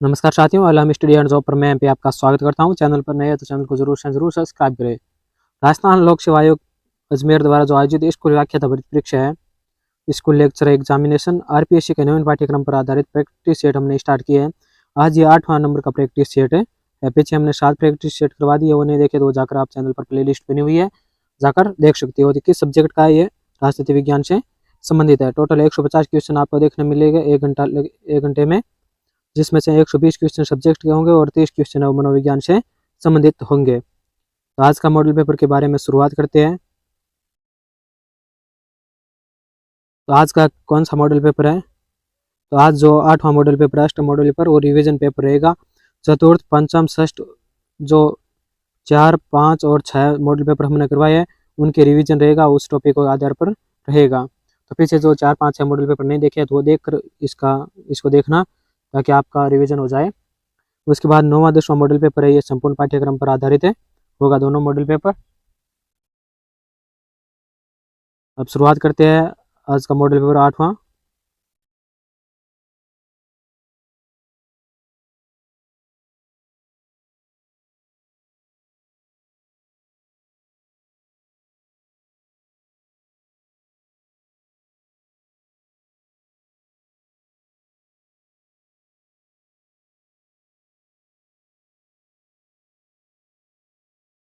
नमस्कार साथियों, अलहम study and job पर मैं पे आपका स्वागत करता हूं। चैनल पर नए हैं तो चैनल को जरूर सब्सक्राइब करें। राजस्थान लोक सेवा आयोग अजमेर द्वारा जो आयोजित स्कूल व्याख्याता भर्ती परीक्षा है, स्कूल लेक्चर एग्जामिनेशन आरपीएससी के नवीन पाठ्यक्रम पर आधारित प्रैक्टिस सेट हमने स्टार्ट किया है। आज ये 8वां नंबर का प्रैक्टिस सेट है। पीछे हमने 7 प्रैक्टिस सेट करवा दिए, वो नहीं देखे तो जाकर आप चैनल पर प्ले लिस्ट बनी हुई है, जाकर देख सकते हो। किस सब्जेक्ट का है ये? राजनीति विज्ञान से संबंधित है। टोटल 150 क्वेश्चन आपको देखने मिलेगा एक घंटे में, जिसमें से 120 क्वेश्चन सब्जेक्ट के होंगे और 30 क्वेश्चन मनोविज्ञान से संबंधित होंगे। तो आज का मॉडल पेपर के बारे में शुरुआत करते हैं। तो आज का कौन सा मॉडल पेपर है? तो आज जो 8वां मॉडल पेपर है, अष्टम मॉडल पेपर, वो रिवीजन पेपर रहेगा। चतुर्थ, पंचम, षष्ठ जो 4, 5 और 6 मॉडल पेपर हमने करवाए हैं, उनके रिवीजन रहेगा, उस टॉपिक के आधार पर रहेगा। तो पीछे जो 4, 5, 6 मॉडल पेपर नहीं देखे तो वो देख कर इसको देखना, ताकि आपका रिवीजन हो जाए। उसके बाद 9वां 10वां मॉडल पेपर है, ये संपूर्ण पाठ्यक्रम पर आधारित है, होगा दोनों मॉडल पेपर। अब शुरुआत करते हैं आज का मॉडल पेपर 8वां।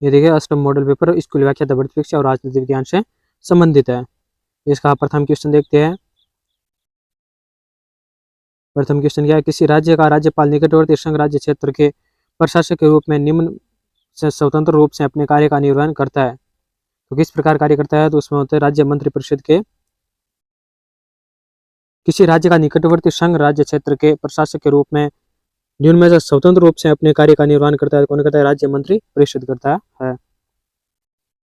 ये देखिए, अष्टम मॉडल पेपर स्कूल व्याख्याता भर्ती परीक्षा और राजनीति विज्ञान से संबंधित है। इसका प्रथम क्वेश्चन देखते हैं। प्रथम क्वेश्चन क्या है? किसी राज्य का राज्यपाल निकटवर्ती संघ राज्य क्षेत्र के प्रशासक के रूप में निम्न से स्वतंत्र रूप से अपने कार्य का निर्वहन करता है। तो किस प्रकार कार्य करता है? तो उसमें होते हैं राज्य मंत्रिपरिषद के। किसी राज्य का निकटवर्ती संघ राज्य क्षेत्र के प्रशासक के रूप में निम्न में से स्वतंत्र रूप से अपने कार्य का निर्वहन करता है। कौन करता है? राज्य मंत्री परिषद करता है।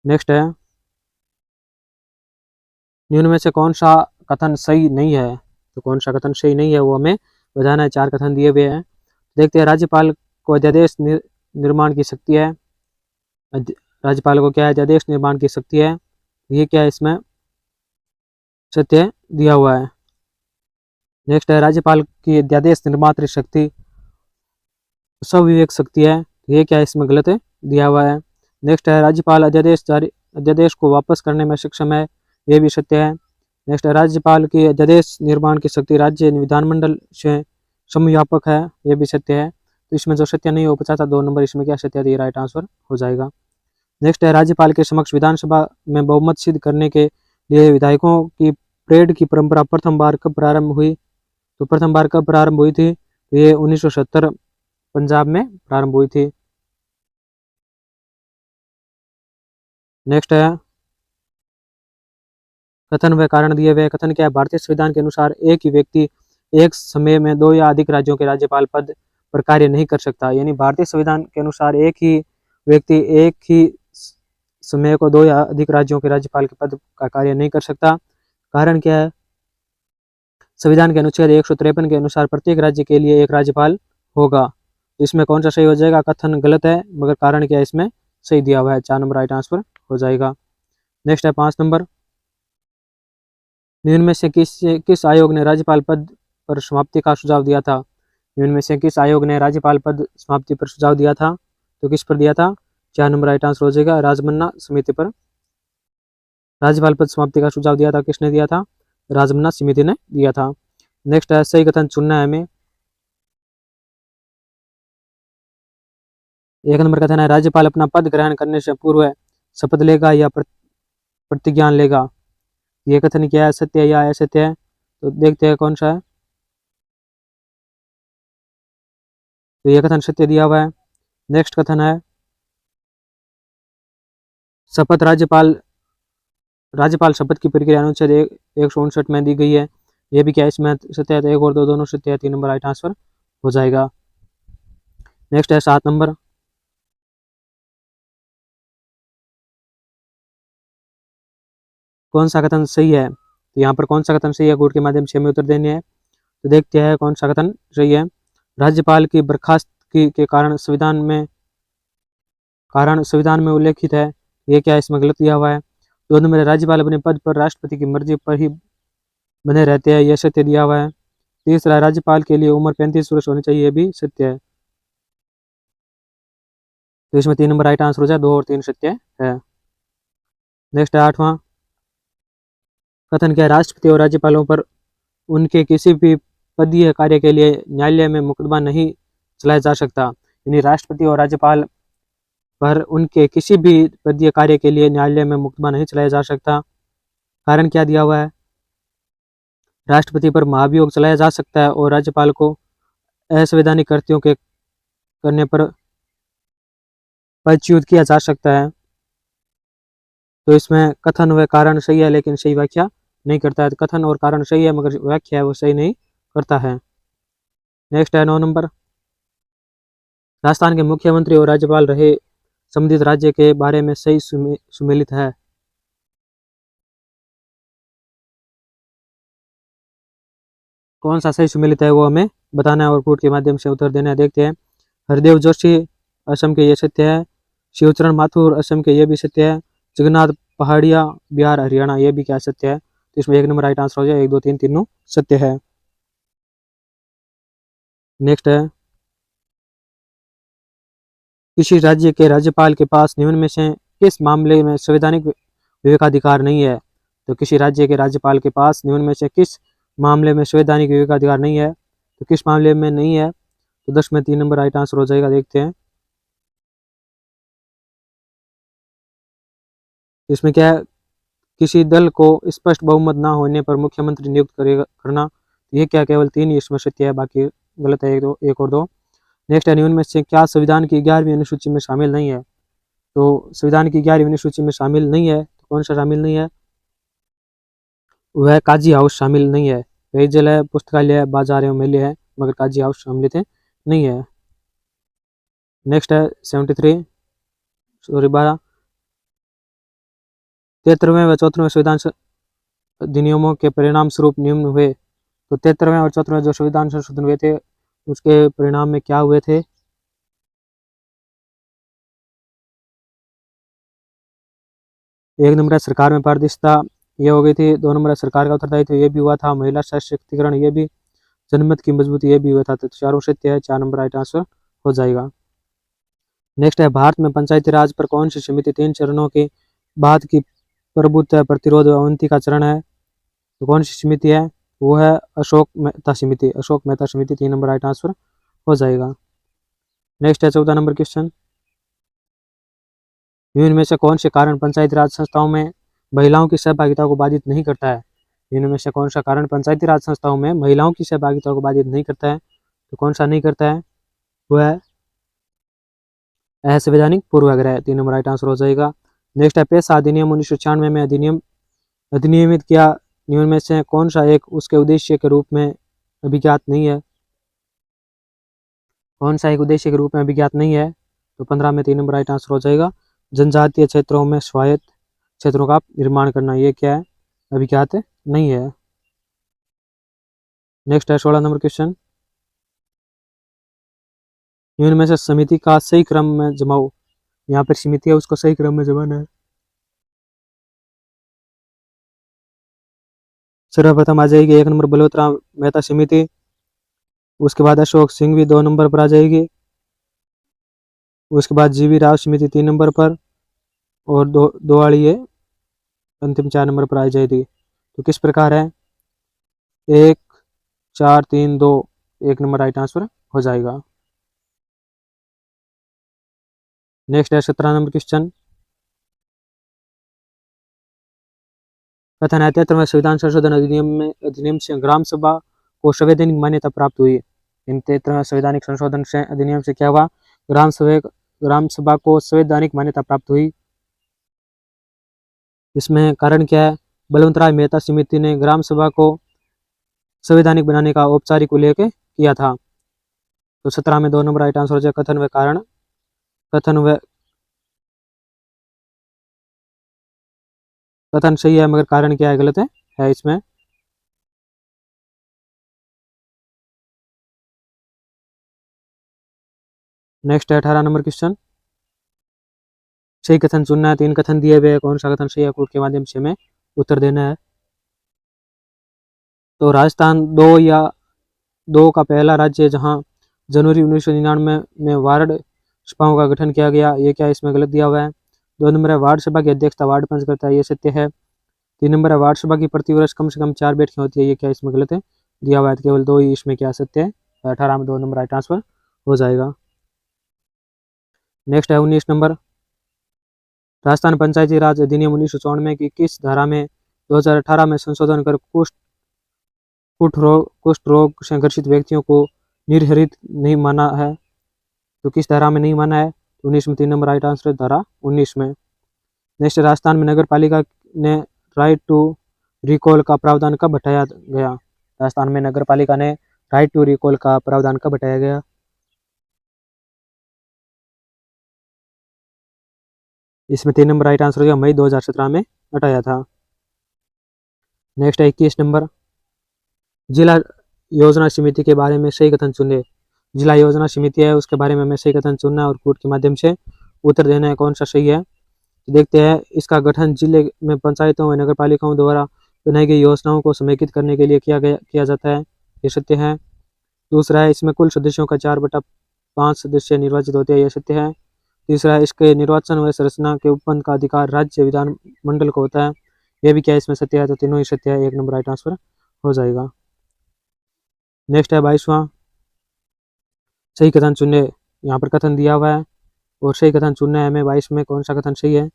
नेक्स्ट है, निम्न में से कौन सा कथन सही नहीं है? तो कौन सा कथन सही नहीं है वो हमें बताना है। 4 कथन दिए हुए हैं, देखते हैं। राज्यपाल को अध्यादेश निर्माण की शक्ति है। राज्यपाल को क्या है? अध्यादेश निर्माण की शक्ति है। ये क्या है? इसमें सत्य दिया हुआ है। नेक्स्ट है, राज्यपाल की अध्यादेश निर्मात्री शक्ति स्वविवेक शक्ति है। ये क्या है? इसमें गलत है, दिया हुआ है। नेक्स्ट है, राज्यपाल अध्यादेश को वापस करने में सक्षम है। ये भी सत्य है। नेक्स्ट है, राज्यपाल की अध्यादेश निर्माण की शक्ति राज्य विधानमंडल से समव्यापक है। ये भी सत्य है। तो इसमें जो सत्य नहीं हो 2 नंबर इसमें क्या सत्य है? राइट आंसर हो जाएगा। नेक्स्ट है, राज्यपाल के समक्ष विधानसभा में बहुमत सिद्ध करने के लिए विधायकों की परेड की परंपरा प्रथम बार कब प्रारंभ हुई? तो प्रथम बार कब प्रारंभ हुई थी? ये 1970 पंजाब में प्रारंभ हुई थी। नेक्स्ट है, कथन व कारण दिए हुए। कथन क्या है? भारतीय संविधान के अनुसार एक ही व्यक्ति एक समय में 2 या अधिक राज्यों के राज्यपाल पद पर कार्य नहीं कर सकता। यानी भारतीय संविधान के अनुसार एक ही व्यक्ति एक ही समय को 2 या अधिक राज्यों के राज्यपाल के पद का कार्य नहीं कर सकता। कारण क्या है? संविधान के अनुच्छेद 153 के अनुसार प्रत्येक राज्य के लिए एक राज्यपाल होगा। इसमें कौन सा सही हो जाएगा? कथन गलत है, मगर कारण क्या है? इसमें सही दिया हुआ है। 4 नंबर राइट आंसर हो जाएगा। नेक्स्ट है 5 नंबर, निम्न में से किस आयोग ने राज्यपाल पद पर समाप्ति का सुझाव दिया था? निम्न में से किस आयोग ने राज्यपाल पद समाप्ति पर सुझाव दिया था? तो किस पर दिया था? 4 नंबर राइट आंसर हो जाएगा, राजमन्ना समिति पर। राज्यपाल पद समाप्ति का सुझाव दिया था, किसने दिया था? राजमन्ना समिति ने दिया था। नेक्स्ट है, सही कथन चुनना है हमें। 1 नंबर कथन है, राज्यपाल अपना पद ग्रहण करने से पूर्व शपथ लेगा या प्रतिज्ञान लेगा। ये कथन क्या है? सत्य है या असत्य है? तो देखते हैं कौन सा है। तो ये कथन सत्य दिया हुआ है। नेक्स्ट कथन है, शपथ राज्यपाल शपथ की प्रक्रिया अनुच्छेद 159 में दी गई है। ये भी क्या है? इसमें सत्य है। तो 1 और 2 दोनों सत्य है। 3 नंबर राइट आंसर हो जाएगा। नेक्स्ट है 7 नंबर, कौन सा कथन सही है? तो यहाँ पर कौन सा कथन सही है, कोड के माध्यम से हमें उत्तर देने हैं। तो देखते हैं कौन सा कथन सही है। राज्यपाल की बर्खास्तगी के कारण संविधान में उल्लेखित है। ये क्या है? इसमें गलत दिया हुआ है। 2 नंबर, राज्यपाल अपने पद पर राष्ट्रपति की मर्जी पर ही बने रहते हैं। यह सत्य दिया हुआ है। तीसरा, राज्यपाल के लिए उम्र 35 वर्ष होनी चाहिए, ये भी सत्य है। तो इसमें 3 नंबर राइट आंसर हो जाए, 2 और 3 सत्य है। नेक्स्ट है 8वां, कथन क्या है, राष्ट्रपति और राज्यपालों पर उनके किसी भी पदीय कार्य के लिए न्यायालय में मुकदमा नहीं चलाया जा सकता। यानी राष्ट्रपति और राज्यपाल पर उनके किसी भी पदीय कार्य के लिए न्यायालय में मुकदमा नहीं चलाया जा सकता। कारण क्या दिया हुआ है, राष्ट्रपति पर महाभियोग चलाया जा सकता है और राज्यपाल को असंवैधानिक कृत्यों के करने पर पदच्युत किया जा सकता है। तो इसमें कथन व कारण सही है लेकिन सही व्याख्या नहीं करता है। तो कथन और कारण सही है मगर व्याख्या है वो सही नहीं करता है। नेक्स्ट है 9 नंबर, राजस्थान के मुख्यमंत्री और राज्यपाल रहे संबंधित राज्य के बारे में सही सुमेलित है। कौन सा सही सुमेलित है वो हमें बताना है और कोड के माध्यम से उत्तर देना है। देखते हैं, हरदेव जोशी असम के, ये सत्य है। शिवचरण माथुर असम के, ये भी सत्य है। जगन्नाथ पहाड़िया बिहार हरियाणा, ये भी क्या सत्य है। तो इसमें 1 नंबर राइट आंसर हो जाए, 1 2 3 तीनों सत्य है। नेक्स्ट है, किसी राज्य के राज्यपाल के पास निम्न में से किस मामले में संवैधानिक विवेकाधिकार नहीं है। तो किसी राज्य के राज्यपाल के पास निम्न में से किस मामले में संवैधानिक विवेकाधिकार नहीं है, तो किस मामले में नहीं है। तो 10 में 3 नंबर राइट आंसर हो जाएगा। देखते हैं, इसमें क्या है, किसी दल को स्पष्ट बहुमत न होने पर मुख्यमंत्री नियुक्त करेगा करना। ये क्या, केवल 3 ही इसमें सत्य है, बाकी गलत है, 1 और 2। नेक्स्ट है, निम्न में से क्या संविधान की 11वीं अनुसूची में शामिल नहीं है। तो संविधान की 11वीं अनुसूची में शामिल नहीं है, तो कौन सा शामिल नहीं है, वह काजी हाउस शामिल नहीं है। पेयजल है, पुस्तकालय है, बाजार एवं मेले है, मगर काजी हाउस सम्मिलित नहीं है। नेक्स्ट है 73 सॉरी 12, 73वें व 74वें संविधान अधिनियमों के परिणाम स्वरूप निम्न हुए। तो 73वें और 74वें जो संविधान संशोधन हुए थे उसके परिणाम में क्या हुए थे। 1 नंबर है, सरकार में पारदर्शिता, ये हो गई थी। 2 नंबर है, सरकार का उत्तरदायित्व, ये भी हुआ था। महिला सशक्तिकरण, ये भी। जनमत की मजबूती, ये भी हुआ था। तो चारों सत्य है, 4 नंबर राइट आंसर हो जाएगा। नेक्स्ट है, भारत में पंचायती राज पर कौन सी समिति 3 चरणों के बाद की प्रभुत्व, प्रतिरोध व अवनति का चरण है। तो कौन सी समिति है, वो है अशोक मेहता समिति। अशोक मेहता समिति, 3 नंबर राइट आंसर हो जाएगा। नेक्स्ट है 14 नंबर क्वेश्चन, निम्न में से कौन से कारण पंचायती राज संस्थाओं में महिलाओं की सहभागिता को बाधित नहीं करता है। निम्न में से कौन सा कारण पंचायती राज संस्थाओं में महिलाओं की सहभागिता को बाधित नहीं करता है। तो कौन सा नहीं करता है, वो है असंवैधानिक पूर्वाग्रह, 3 नंबर राइट आंसर हो जाएगा। नेक्स्ट है, पेशा अधिनियम 1996 में अधिनियमित किया, निम्न में से कौन सा एक उसके उद्देश्य के रूप में अभिज्ञात नहीं है। कौन सा एक उद्देश्य के रूप में अभिज्ञात नहीं है। तो 15 में 3 नंबर राइट आंसर हो जाएगा। जनजातीय क्षेत्रों में स्वायत्त क्षेत्रों का निर्माण करना, ये क्या है, अभिज्ञात नहीं है। नेक्स्ट है 16 नंबर क्वेश्चन, निम्न में से समिति का सही क्रम में जमाओ। यहाँ पर समिति है, उसको सही क्रम में जमाना है। सर्वप्रथम आ जाएगी 1 नंबर बलवतराम मेहता समिति, उसके बाद अशोक सिंघवी 2 नंबर पर आ जाएगी, उसके बाद जीवी राव समिति 3 नंबर पर, और दो वाली ये अंतिम 4 नंबर पर आ जाएगी। तो किस प्रकार है, 1 4 3 2, 1 नंबर राइट आंसर हो जाएगा। नेक्स्ट है 17 नंबर क्वेश्चन, कथन है 73वें संविधान संशोधन अधिनियम से ग्राम सभा को संवैधानिक मान्यता प्राप्त हुई। इन 73वें संवैधानिक संशोधन से अधिनियम से क्या हुआ, ग्राम सभा को संवैधानिक मान्यता प्राप्त हुई। इसमें कारण क्या है, बलवंतराय मेहता समिति ने ग्राम सभा को संवैधानिक बनाने का औपचारिक उल्लेख किया था। तो 17 में 2 नंबर राइट आंसर हो जाए, कथन व कारण। कथन सही है मगर कारण क्या है, गलत है इसमें। नेक्स्ट है 18 नंबर क्वेश्चन, सही कथन चुनना है। 3 कथन दिए हुए, कौन सा कथन सही है, कोड के माध्यम से हमें उत्तर देना है। तो राजस्थान 2 या दो का पहला राज्य जहां जनवरी 1999 में वार्ड सभाओं का गठन किया गया, ये क्या इसमें गलत दिया हुआ है। 2 नंबर है वार्ड सभा की अध्यक्षता वार्ड पंच करता है, ये सत्य है। 3 नंबर है वार्ड सभा की प्रति वर्ष कम से कम 4 बैठकें होती है, ये क्या इसमें गलत है, दिया हुआ है केवल 2 ही इसमें क्या सत्य है। 18 में 2 नंबर राइट आंसर हो जाएगा। नेक्स्ट है 19 नंबर, राजस्थान पंचायती राज अधिनियम 1994 की किस धारा में 2018 में संशोधन कर कुष्ठ रोग से ग्रसित व्यक्तियों को निर्हरित नहीं माना है, तो किस धारा में नहीं माना है, 19 में 3 नंबर राइट आंसर धारा 19 में। नेक्स्ट राजस्थान में नगर पालिका ने राइट टू रिकॉल का प्रावधान कब हटाया गया। राजस्थान में नगर पालिका ने राइट टू रिकॉल का प्रावधान कब हटाया गया। इसमें 3 नंबर राइट आंसर हो गया, मई 2017 में हटाया था। नेक्स्ट है 21 नंबर, जिला योजना समिति के बारे में सही कथन चुने। जिला योजना समिति है उसके बारे में हमें सही कथन चुनना है और कोड के माध्यम से उत्तर देना है कौन सा सही है। तो देखते हैं, इसका गठन जिले में पंचायतों व नगर पालिकाओं द्वारा बनाई गई योजनाओं को समेकित करने के लिए किया जाता है, ये सत्य है। दूसरा है, इसमें कुल सदस्यों का 4/5 सदस्य निर्वाचित होते हैं, ये सत्य है। तीसरा है, इसके निर्वाचन व संरचना के उपबंध का अधिकार राज्य विधान मंडल को होता है, यह भी क्या इसमें सत्य है, तो तीनों ही सत्य है, 1 नंबर राइट आंसर हो जाएगा। नेक्स्ट है 22वां, सही कथन चुने। यहाँ पर कथन दिया हुआ है और सही कथन चुनना है हमें, 22 में कौन सा कथन सही है।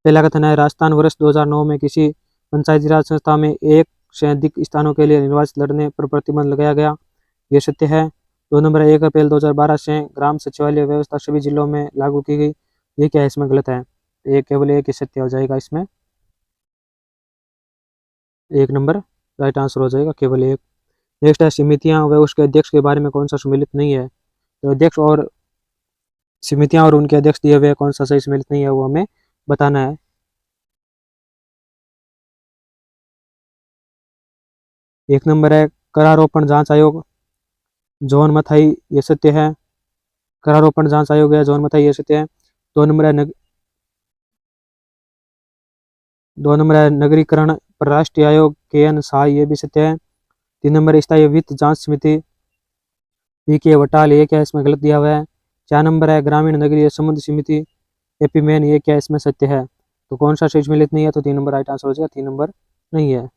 पहला कथन है, राजस्थान वर्ष 2009 में किसी पंचायती राज संस्था में 1 से अधिक स्थानों के लिए निर्वाचन लड़ने पर प्रतिबंध लगाया गया, ये सत्य है। 2 नंबर है, 1 अप्रैल 2012 से ग्राम सचिवालय व्यवस्था सभी जिलों में लागू की गई, ये क्या है इसमें गलत है, ये केवल एक ही सत्य हो जाएगा इसमें, 1 नंबर राइट आंसर हो जाएगा, केवल एक। नेक्स्ट है, समितियां व उसके अध्यक्ष के बारे में कौन सा सम्मिलित नहीं है। तो अध्यक्ष और समितियां और उनके अध्यक्ष दिए हुए कौन सा सही सम्मिलित नहीं है, वो हमें बताना है। 1 नंबर है, करारोपण जांच आयोग जॉन मथाई, ये सत्य है। करारोपण जांच आयोग है जॉन मथाई, ये सत्य है। 2 नंबर है 2 नंबर है नगरीकरण पर राष्ट्रीय आयोग KN शाह, ये भी सत्य है। 3 नंबर स्थायी वित्त जांच समिति PK वटाल, ये क्या इसमें गलत दिया हुआ है। 4 नंबर है ग्रामीण नगरीय संबंध समिति AP मैन, ये क्या इसमें सत्य है, तो कौन सा सही सम्मिलित नहीं है, तो 3 नंबर राइट आंसर हो जाएगा, 3 नंबर नहीं है।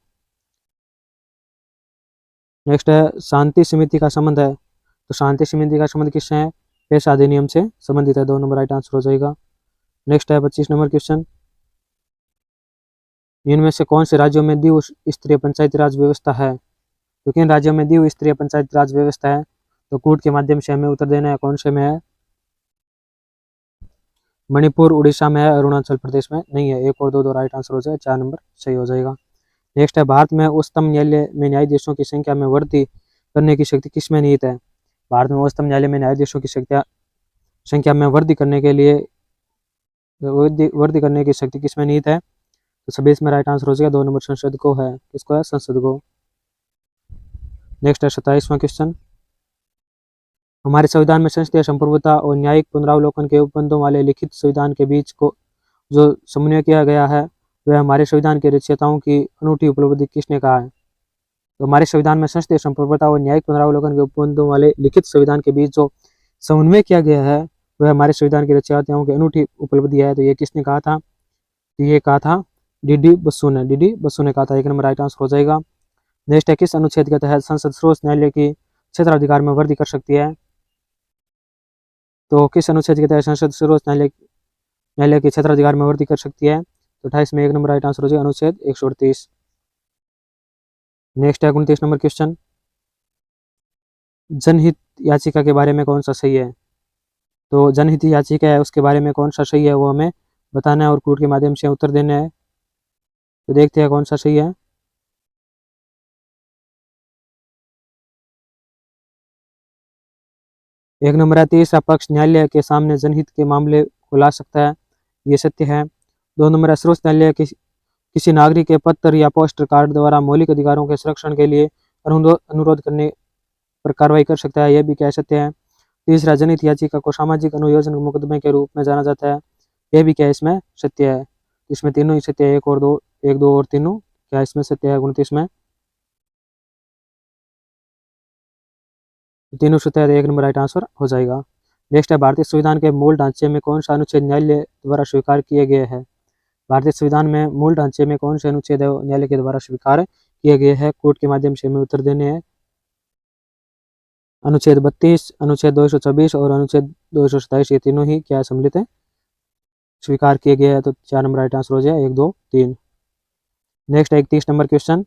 नेक्स्ट है, शांति समिति का संबंध है, तो शांति समिति का संबंध किससे है, पेशा अधिनियम से संबंधित है, 2 नंबर राइट आंसर हो जाएगा। नेक्स्ट है 25 नंबर क्वेश्चन, इनमें से कौन से राज्यों में द्वि स्तरीय पंचायती राज व्यवस्था है। तो किन राज्यों में द्वि स्तरीय पंचायती राज व्यवस्था है, तो कूट के माध्यम से हमें उत्तर देना है, कौन से में है। मणिपुर उड़ीसा में है, अरुणाचल प्रदेश में नहीं है, 1 और 2 राइट आंसर हो जाएगा, 4 नंबर सही हो जाएगा। नेक्स्ट है, भारत में उच्चतम न्यायालय में न्यायाधीशों की संख्या में वृद्धि करने की शक्ति किसमें निहित है। भारत में उच्चतम न्यायालय में न्यायाधीशों की संख्या में वृद्धि करने के लिए वृद्धि करने की शक्ति किसमें निहित है, तो सभी इसमें राइट आंसर हो जाएगा, 2 नंबर संसद को है, किसको है, संसद को। नेक्स्ट है 27वां क्वेश्चन, हमारे संविधान में संसदीय संप्रभुता और न्यायिक पुनरावलोकन के उपबंधों वाले लिखित संविधान के बीच को जो समन्वय किया गया है, वह हमारे संविधान के रचयिताओं की अनूठी उपलब्धि किसने कहा है। तो हमारे संविधान में संसदीय संप्रभुता और न्यायिक पुनरावलोकन के उपबंधों वाले लिखित संविधान के बीच जो समन्वय किया गया है, वह हमारे संविधान के रचयिताओं की अनूठी उपलब्धि है, तो ये किसने कहा था, तो ये कहा था DD बसु ने, DD बसु ने कहा था, 1 नंबर राइट आंसर हो जाएगा। नेक्स्ट है, किस अनुच्छेद के तहत संसद सर्वोच्च न्यायालय की क्षेत्राधिकार में वृद्धि कर सकती है। तो किस अनुच्छेद के तहत संसद सर्वोच्च न्यायालय के क्षेत्राधिकार में वृद्धि कर सकती है, तो 28 में 1 नंबर राइट आंसर हो जाएगा, अनुच्छेद 138। नेक्स्ट है 29 नंबर क्वेश्चन, जनहित याचिका के बारे में कौन सा सही है। तो जनहित याचिका है उसके बारे में कौन सा सही है, वो हमें बताना है और कोड के माध्यम से उत्तर देना है, तो देखते हैं कौन सा सही है। एक नंबर है, तीसरा पक्ष न्यायालय के सामने जनहित के मामले को ला सकता है, ये सत्य है। 2 नंबर है, सर्वोच्च न्यायालय किसी नागरिक के पत्र या पोस्टर कार्ड द्वारा मौलिक अधिकारों के संरक्षण के लिए अनुरोध करने पर कार्रवाई कर सकता है, यह भी क्या सत्य है। तीसरा, जनहित याचिका को सामाजिक अनुयोजन मुकदमे के रूप में जाना जाता है, यह भी क्या इसमें सत्य है। इसमें तीनों ही सत्य है, 1 और 2, 1, 2 और तीनों क्या इसमें सत्य है 29 में? तीनों सत्य है, 1 नंबर राइट आंसर हो जाएगा। नेक्स्ट है भारतीय संविधान के मूल ढांचे में कौन सा अनुच्छेद न्यायालय द्वारा स्वीकार किए गए हैं? भारतीय संविधान में मूल ढांचे में कौन से अनुच्छेद न्यायालय के द्वारा स्वीकार किए गए हैं? कोर्ट के माध्यम से हमें उत्तर देने हैं। अनुच्छेद 32, अनुच्छेद 226 और अनुच्छेद 227, ये तीनों ही क्या सम्मिलित है, स्वीकार किए गए हैं। तो 4 नंबर राइट आंसर हो जाए, 1, 2, 3। नेक्स्ट है 31 नंबर क्वेश्चन।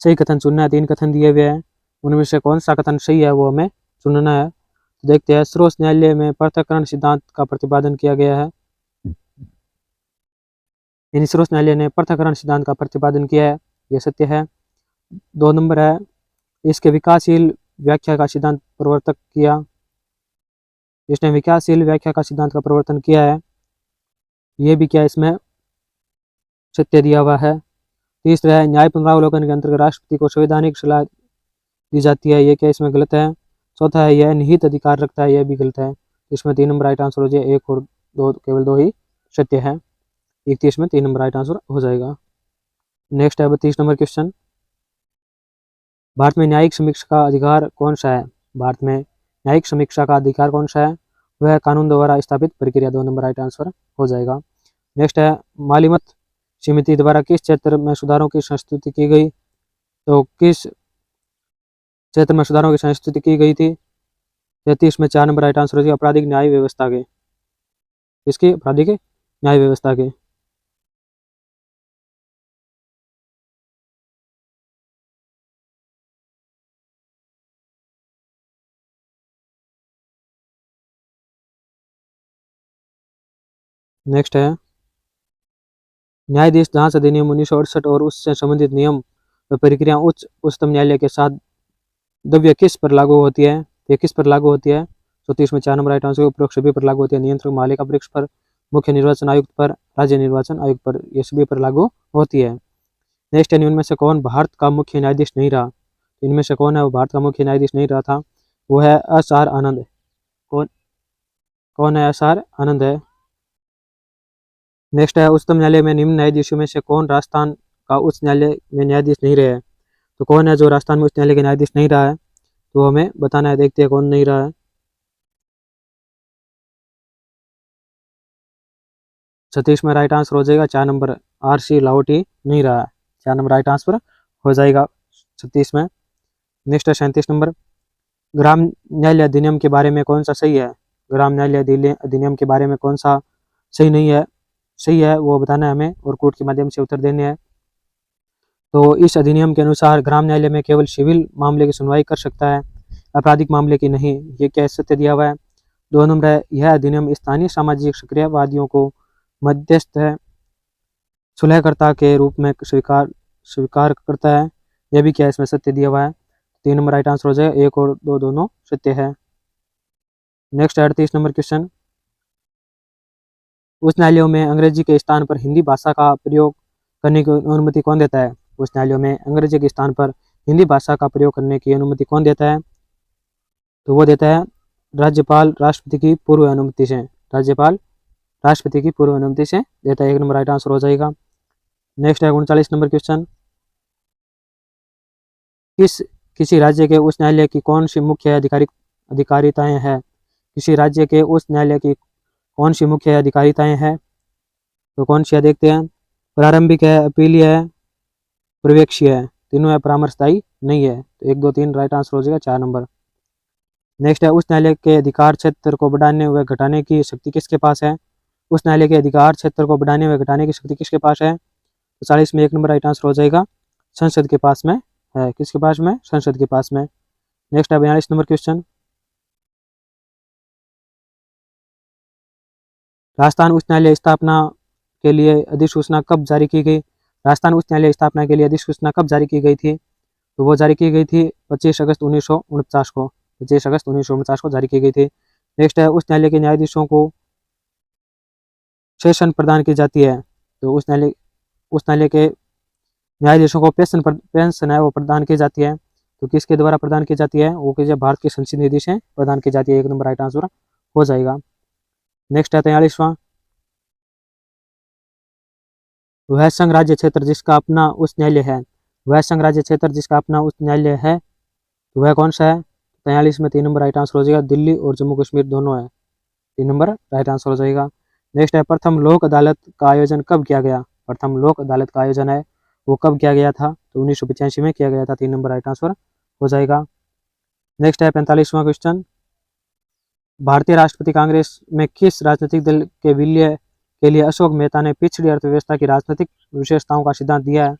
सही कथन चुनना है, 3 कथन दिए हुए हैं, उनमें से कौन सा कथन सही है वो हमें चुनना है। तो देखते हैं, सर्वोच्च न्यायालय में पृथक्करण सिद्धांत का प्रतिपादन किया गया है। यानी सर्वोच्च न्यायालय ने पृथक्करण सिद्धांत का प्रतिपादन किया है, यह सत्य है। 2 नंबर है, इसके विकासशील व्याख्या का सिद्धांत प्रवर्तक किया, इसने विकासशील व्याख्या का सिद्धांत का प्रवर्तन किया है, ये भी क्या इसमें सत्य दिया हुआ है। तीसरा है, न्याय पुनरावलोकन के अंतर्गत राष्ट्रपति को संवैधानिक सलाह दी जाती है, ये क्या इसमें गलत है। चौथा है, यह निहित अधिकार रखता है, यह भी गलत है। इसमें 3 नंबर राइट आंसर हो जाए, 1 और 2, केवल 2 ही सत्य है। 31 में 3 नंबर राइट आंसर हो जाएगा। नेक्स्ट है 32 नंबर क्वेश्चन। भारत में न्यायिक समीक्षा का अधिकार कौन सा है? भारत में न्यायिक समीक्षा का अधिकार कौन सा है? वह कानून द्वारा स्थापित प्रक्रिया। 2 नंबर राइट आंसर हो जाएगा। नेक्स्ट है, मालिमत समिति द्वारा किस क्षेत्र में सुधारों की संस्तुति की गई? तो किस क्षेत्र में सुधारों की संस्तुति की गई थी? 33 में 4 नंबर राइट आंसर हो जाएगा, आपराधिक न्याय व्यवस्था के। इसकी आपराधिक न्याय व्यवस्था के। नेक्स्ट है, न्यायाधीश जांच अधिनियम 1968 और उससे संबंधित नियम व प्रक्रिया उच्चतम न्यायालय के साथ द्रव्य किस पर लागू होती है? ये किस पर लागू होती है? 34 में 4 नंबर राइट आंसर, उपरोक्त सभी पर लागू होती है। नियंत्रक मालिका परीक्ष पर, मुख्य निर्वाचन आयुक्त पर, राज्य निर्वाचन आयुक्त पर, ये सभी पर लागू होती है। नेक्स्ट है, इनमें से कौन भारत का मुख्य न्यायाधीश नहीं रहा? इनमें से कौन है वो भारत का मुख्य न्यायाधीश नहीं रहा था? वो है एस.आर. आनंद। कौन कौन है? एस.आर. आनंद है। नेक्स्ट है, उच्चतम न्यायालय में निम्न न्यायाधीशों में से कौन राजस्थान का उच्च न्यायालय में न्यायाधीश नहीं रहे? तो कौन है जो राजस्थान में उच्च न्यायालय के न्यायाधीश नहीं रहा है, तो हमें बताना है। देखते हैं कौन नहीं रहा है। 36 में राइट आंसर हो जाएगा, 4 नंबर R.C. लाहौटी नहीं रहा है, 4 नंबर राइट आंसर हो जाएगा 36 में। नेक्स्ट है 37 नंबर, ग्राम न्यायालय अधिनियम के बारे में कौन सा सही है? ग्राम न्यायालय अधिनियम के बारे में कौन सा सही नहीं है, सही है वो बताना है हमें, और कोर्ट के माध्यम से उत्तर देने हैं। तो इस अधिनियम के अनुसार ग्राम न्यायालय में केवल सिविल मामले की सुनवाई कर सकता है, आपराधिक मामले की नहीं, ये क्या सत्य दिया हुआ है। 2 नंबर है, यह अधिनियम स्थानीय सामाजिक सक्रियवादियों को मध्यस्थ सुलहकर्ता के रूप में स्वीकार करता है, यह भी क्या इसमें सत्य दिया हुआ है। 3 नंबर राइट आंसर हो जाए, 1 और 2 दोनों सत्य है। नेक्स्ट 38 नंबर क्वेश्चन, उच्च न्यायालयों में अंग्रेजी के स्थान पर हिंदी भाषा का प्रयोग करने की अनुमति कौन देता है? उच्च न्यायालयों में अंग्रेजी के स्थान पर हिंदी भाषा का प्रयोग करने की अनुमति कौन देता है? तो वो देता है राज्यपाल राष्ट्रपति की पूर्व अनुमति से। राज्यपाल राष्ट्रपति की पूर्व अनुमति से देता है, 1 नंबर राइट आंसर हो जाएगा। नेक्स्ट है 39 नंबर क्वेश्चन, किसी राज्य के उच्च न्यायालय की कौन सी मुख्य अधिकारिताएं हैं? किसी राज्य के उच्च न्यायालय की कौन सी मुख्य अधिकारिताएं हैं? तो कौन सी है देखते हैं, प्रारंभिक है, अपीलीय है, पर्यवेक्षीय है, तीनों है, परामर्शदायी नहीं है। तो 1, 2, 3 राइट आंसर हो जाएगा, 4 नंबर। नेक्स्ट है, उच्च न्यायालय के अधिकार क्षेत्र को बढ़ाने व घटाने की शक्ति किसके पास है? उच्च न्यायालय के अधिकार क्षेत्र को बढ़ाने व घटाने की शक्ति किसके पास है? तो 40 में 1 नंबर राइट आंसर हो जाएगा, संसद के पास में है। किसके पास में? संसद के पास में। नेक्स्ट है 42 नंबर क्वेश्चन, राजस्थान उच्च न्यायालय स्थापना के लिए अधिसूचना कब जारी की गई? राजस्थान उच्च न्यायालय स्थापना के लिए अधिसूचना कब जारी की गई थी? तो वो जारी की गई थी 25 अगस्त 1949 को। 25 अगस्त 1949 को जारी की गई थी। नेक्स्ट है, उच्च न्यायालय के न्यायाधीशों को सेशन प्रदान की जाती है। तो उच्च न्यायालय के न्यायाधीशों को पेंशन है वो प्रदान की जाती है। तो किसके द्वारा प्रदान की जाती है? वो कि भारत के संसदीय निधि से प्रदान की जाती है, 1 नंबर राइट आंसर हो जाएगा। नेक्स्ट है 43वां, वह संघ राज्य क्षेत्र जिसका अपना उच्च न्यायालय है। वह संघ राज्य क्षेत्र जिसका अपना उच्च न्यायालय है तो वह कौन सा है? 43 में 3 नंबर राइट आंसर हो जाएगा, दिल्ली और जम्मू कश्मीर दोनों है, 3 नंबर राइट आंसर हो जाएगा। नेक्स्ट है, प्रथम लोक अदालत का आयोजन कब किया गया? प्रथम लोक अदालत का आयोजन है वो कब किया गया था? तो 1985 में किया गया था, 3 नंबर राइट आंसर हो जाएगा। नेक्स्ट है 45वां क्वेश्चन, भारतीय राष्ट्रपति कांग्रेस में किस राजनीतिक दल के विलय के लिए अशोक मेहता ने पिछड़ी अर्थव्यवस्था की राजनीतिक विशेषताओं का सिद्धांत दिया है?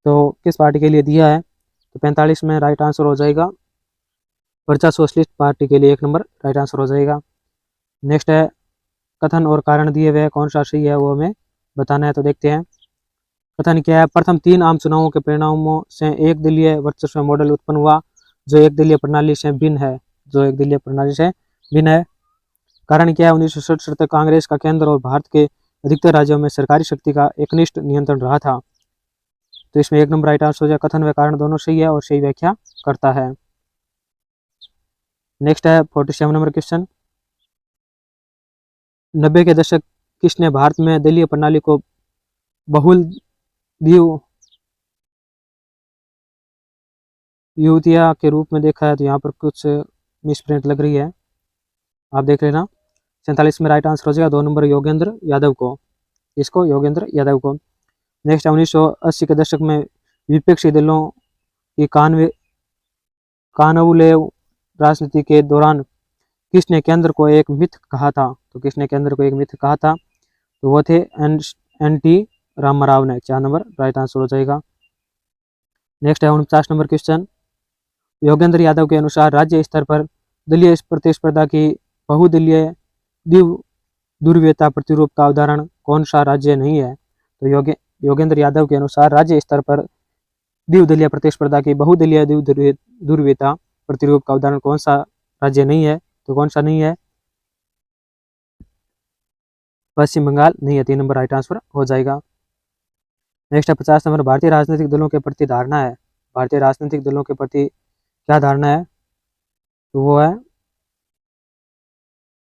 तो किस पार्टी के लिए दिया है? तो 45 में राइट आंसर हो जाएगा प्रजा सोशलिस्ट पार्टी के लिए, 1 नंबर राइट आंसर हो जाएगा। नेक्स्ट है, कथन और कारण दिए हुए कौन सा सही है वो हमें बताना है, तो देखते हैं। कथन क्या है? प्रथम 3 आम चुनावों के परिणामों से एक दलीय वर्चस्व मॉडल उत्पन्न हुआ जो एक दलीय प्रणाली से भिन्न है, जो एक दलीय प्रणाली से भिन्न है। कारण क्या है? 1967 तक कांग्रेस का केंद्र और भारत के अधिकतर राज्यों में सरकारी शक्ति का एकनिष्ठ नियंत्रण रहा था। तो इसमें 1 नंबर राइट आंसर हो जाएगा, कथन व कारण दोनों सही है और सही व्याख्या करता है। नेक्स्ट है 47 नंबर क्वेश्चन, 90 के दशक किसने भारत में दलीय प्रणाली को बहुदलीय युवतिया के रूप में देखा है? तो यहाँ पर कुछ मिसप्रिंट लग रही है, आप देख लेना। 47 में राइट आंसर हो जाएगा 2 नंबर योगेंद्र यादव को, इसको योगेंद्र यादव को। नेक्स्ट है 1980 के दशक में विपक्षी दलों की कानूलेव राजनीति के दौरान किसने केंद्र को एक मिथ कहा था? तो किसने केंद्र को एक मिथ कहा था? तो वो थे एन.टी. रामाराव ने, 4 नंबर राइट आंसर हो जाएगा। नेक्स्ट है 49 नंबर क्वेश्चन, योगेंद्र यादव के अनुसार राज्य स्तर पर दलीय प्रतिस्पर्धा की बहुदलीय दुर्व्यता प्रतिरूप का उदाहरण कौन सा राज्य नहीं है? तो योगेंद्र यादव के अनुसार राज्य स्तर पर द्विदलीय प्रतिस्पर्धा की बहुदलीय दुर्व्यता प्रतिरूप का उदाहरण कौन सा राज्य नहीं है? तो कौन सा नहीं है? पश्चिम बंगाल नहीं है, 3 नंबर राइट आंसर हो जाएगा। नेक्स्ट है 50 नंबर, भारतीय राजनीतिक दलों के प्रति धारणा है। भारतीय राजनीतिक दलों के प्रति क्या धारणा है? तो वो है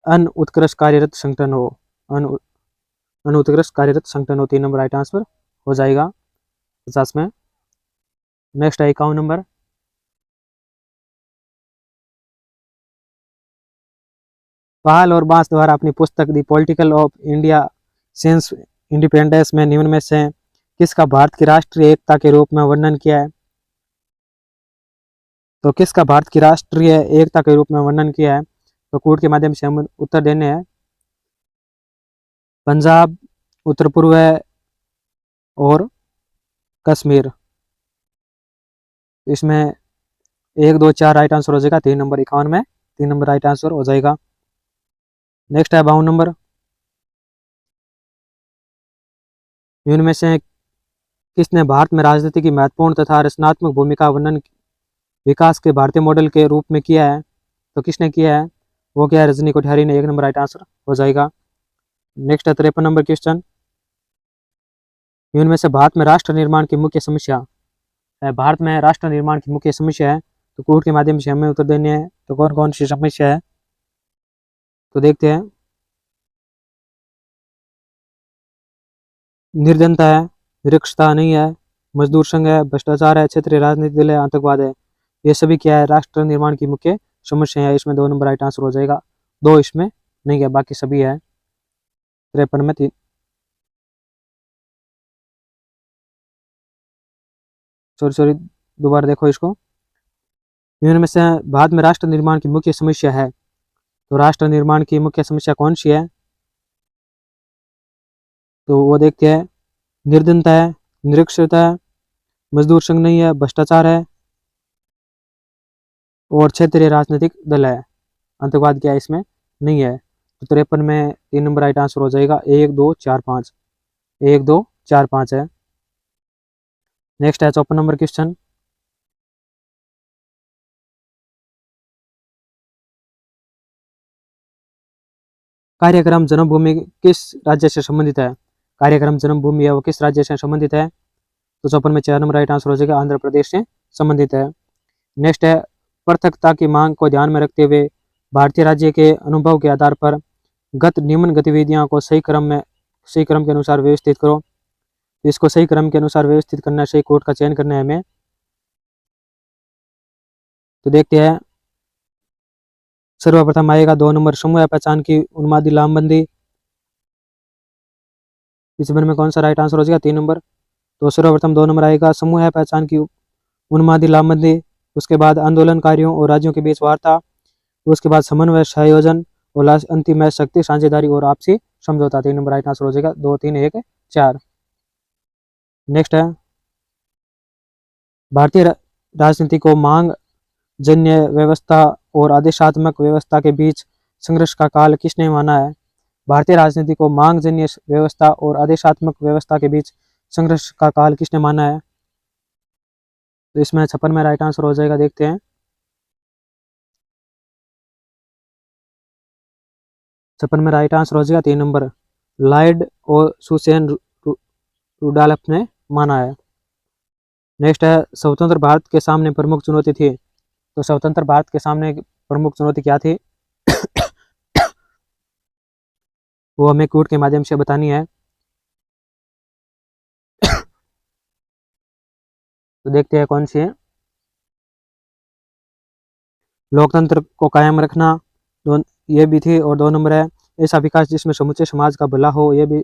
अन उत्कृष्ट कार्यरत संगठन हो, अन उत्कृष्ट कार्यरत संगठन हो, 3 नंबर राइट आंसर हो जाएगा 50 में। नेक्स्ट है 51 नंबर, पाल और बांस द्वारा अपनी पुस्तक the political of India since independence में निम्न में से किसका भारत की राष्ट्रीय एकता के रूप में वर्णन किया है? तो किसका भारत की राष्ट्रीय एकता के रूप में वर्णन किया है? तो कोड के माध्यम से हम उत्तर देने हैं। पंजाब, उत्तर पूर्व और कश्मीर, इसमें 1, 2, 4 राइट आंसर हो जाएगा, 3 नंबर 51 में 3 नंबर राइट आंसर हो जाएगा। नेक्स्ट है 52 नंबर, इनमें से किसने भारत में राजनीति की महत्वपूर्ण तथा रचनात्मक भूमिका वर्णन विकास के भारतीय मॉडल के रूप में किया है? तो किसने किया है? वो क्या है? रजनी कोठारी ने, 1 नंबर राइट आंसर हो जाएगा। नेक्स्ट है 53 नंबर क्वेश्चन, इनमें से भारत में राष्ट्र निर्माण की मुख्य समस्या है। भारत में राष्ट्र निर्माण की मुख्य समस्या है, तो कोड के माध्यम से हमें उत्तर देने हैं। तो कौन कौन सी समस्या है, तो देखते हैं। निर्धनता है, निरक्षरता नहीं है, मजदूर संघ है, भ्रष्टाचार है, क्षेत्रीय राजनीतिक दल है, आतंकवाद है। ये सभी क्या है? राष्ट्र निर्माण की मुख्य समस्या है। इसमें 2 नंबर राइट आंसर हो जाएगा, 2 इसमें नहीं है, बाकी सभी है। 53 में 3, सॉरी दोबारा देखो इसको। इनमें से भारत में राष्ट्र निर्माण की मुख्य समस्या है, तो राष्ट्र निर्माण की मुख्य समस्या कौन सी है? तो वो देखते हैं। निर्धनता है, निरक्षरता है, मजदूर संघ नहीं है, भ्रष्टाचार है और क्षेत्रीय राजनीतिक दल है। आतंकवाद क्या है? इसमें नहीं है। तो 53 में 3 नंबर राइट आंसर हो जाएगा, 1, 2, 4, 5, 1, 2, 4, 5 है। नेक्स्ट है 54 नंबर क्वेश्चन, कार्यक्रम जन्मभूमि किस राज्य से संबंधित है? कार्यक्रम जन्मभूमि है वो किस राज्य से संबंधित है? तो 54 में 4 नंबर राइट आंसर हो जाएगा, आंध्र प्रदेश से संबंधित है। नेक्स्ट है, पृथकता की मांग को ध्यान में रखते हुए भारतीय राज्य के अनुभव के आधार पर निम्न गतिविधियों को सही क्रम के अनुसार व्यवस्थित करो। तो इसको सही क्रम के अनुसार व्यवस्थित करना है, सही कोड का चयन करना है हमें। तो देखते हैं, सर्वप्रथम आएगा 2 नंबर, समूह पहचान की उन्मादी लामबंदी। इस बारे में कौन सा राइट आंसर हो जाएगा? 3 नंबर। तो सर्वप्रथम 2 नंबर आएगा समूह पहचान की उन्मादी लामबंदी। उसके बाद आंदोलनकारियों और राज्यों के बीच वार्ता। उसके बाद समन्वय, संयोजन और लास्ट अंतिम है शक्ति साझेदारी और आपसी समझौता। 3 नंबर राइट आंसर हो जाएगा। 2 3 1 4। नेक्स्ट है, भारतीय राजनीति को मांग जन्य व्यवस्था और आदेशात्मक व्यवस्था के बीच संघर्ष का काल किसने माना है? भारतीय राजनीति को मांग जन्य व्यवस्था और आदेशात्मक व्यवस्था के बीच संघर्ष का काल किसने माना है? तो इसमें 56 में राइट आंसर हो जाएगा। देखते हैं, 56 में राइट आंसर हो जाएगा 3 नंबर, लॉयड और सुसेन रुडॉल्फ ने माना है। नेक्स्ट है, स्वतंत्र भारत के सामने प्रमुख चुनौती थी। तो स्वतंत्र भारत के सामने प्रमुख चुनौती क्या थी वो हमें कोड के माध्यम से बतानी है। तो देखते हैं कौन सी है। लोकतंत्र को कायम रखना, ये भी थी। और 2 नंबर है, ऐसा विकास जिसमें समूचे समाज का भला हो, ये भी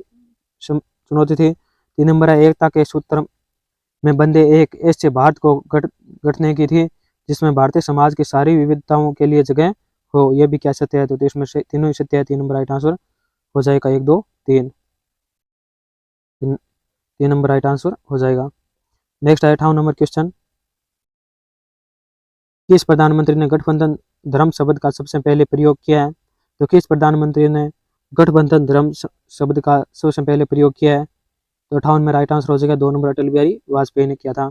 चुनौती थी। 3 नंबर है, एकता के सूत्र में बंधे एक ऐसे भारत को गढ़ने की थी जिसमें भारतीय समाज की सारी विविधताओं के लिए जगह हो, ये भी क्या सत्य है? तो इसमें से तीनों ही सत्य है। 3 नंबर राइट आंसर हो जाएगा। 1 2 3 3 नंबर राइट आंसर हो जाएगा। नेक्स्ट है 58 नंबर क्वेश्चन, किस प्रधानमंत्री ने गठबंधन धर्म शब्द का सबसे पहले प्रयोग किया है? तो किस प्रधानमंत्री ने गठबंधन धर्म शब्द का सबसे पहले प्रयोग किया है? तो 58 में राइट आंसर हो जाएगा। 2 नंबर अटल बिहारी वाजपेयी ने किया था।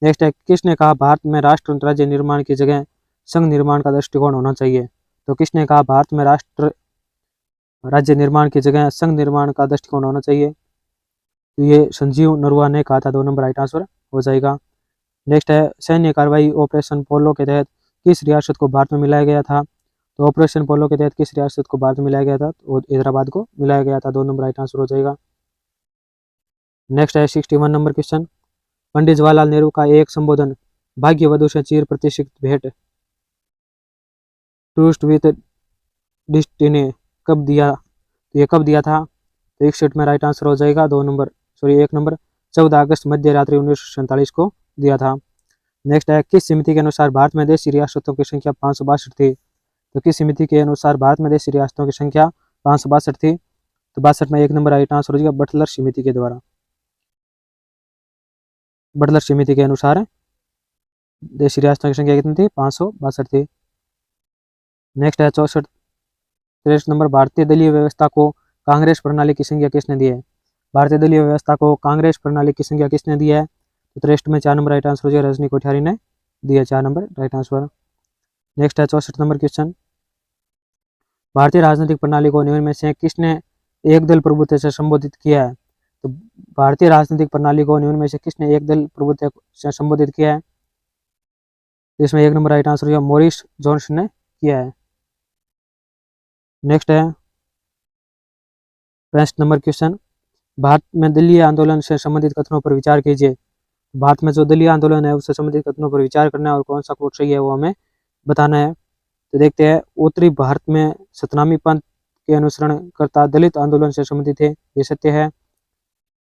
नेक्स्ट है, किसने कहा भारत में राष्ट्र राज्य निर्माण की जगह संघ निर्माण का दृष्टिकोण होना चाहिए? तो किसने कहा भारत में राष्ट्र राज्य निर्माण की जगह संघ निर्माण का दृष्टिकोण होना चाहिए? तो ये संजीव नरवा ने कहा था। 2 नंबर राइट आंसर हो जाएगा। नेक्स्ट है, सैन्य कार्रवाई ऑपरेशन पोलो के तहत किस रियासत को भारत में मिलाया गया था? तो ऑपरेशन पोलो के तहत किस रियासत को भारत में मिलाया गया था? तो हैदराबाद को मिलाया गया था। 2 नंबर राइट आंसर हो जाएगा। नेक्स्ट है 61 नंबर क्वेश्चन, पंडित जवाहरलाल नेहरू का एक संबोधन भाग्यवधु से चिर प्रतीक्षित भेंट टूरिस्ट विद डिस्टिनी कब दिया? तो ये कब दिया था? तो 61 में राइट आंसर हो जाएगा। 1 नंबर 14 अगस्त मध्य रात्रि 1947 को दिया था। नेक्स्ट है, किस समिति के अनुसार भारत में देशी रियासतों की संख्या 562 थी? तो किस समिति के अनुसार भारत में देशी रियासतों की संख्या 562 थी? तो 62 में 1 नंबर राइट आंसर हो जाएगा, बटलर समिति के द्वारा। बटलर समिति के अनुसार देशी रियासतों की संख्या कितनी थी? 562 थी। नेक्स्ट है 63 नंबर, भारतीय दलीय व्यवस्था को कांग्रेस प्रणाली की संज्ञा किसने दी है? भारतीय दलीय व्यवस्था को कांग्रेस प्रणाली की संज्ञा किसने दी है? तो 63 में 4 नंबर राइट आंसर हो जाएगा, रजनी कोठारी ने दिया 4 नंबर राइट आंसर। नेक्स्ट है 64 नंबर क्वेश्चन, भारतीय राजनीतिक प्रणाली को निम्न में से किसने एक दल प्रभुत्व से संबोधित किया है? तो भारतीय राजनीतिक प्रणाली को निम्न में से किसने एक दल प्रभुत्व से संबोधित किया है? इसमें 1 नंबर राइट आंसर हो जाएगा, मोरिस जॉनसन ने किया है। नेक्स्ट है 65 नंबर क्वेश्चन, भारत में दलीय आंदोलन से संबंधित कथनों पर विचार कीजिए। भारत में जो दलीय आंदोलन है उससे संबंधित कथनों पर विचार करना है और कौन सा कोट सही है वो हमें बताना है। तो देखते हैं, उत्तरी भारत में सतनामी पंथ के अनुसरण करता दलित आंदोलन से संबंधित है, ये सत्य है।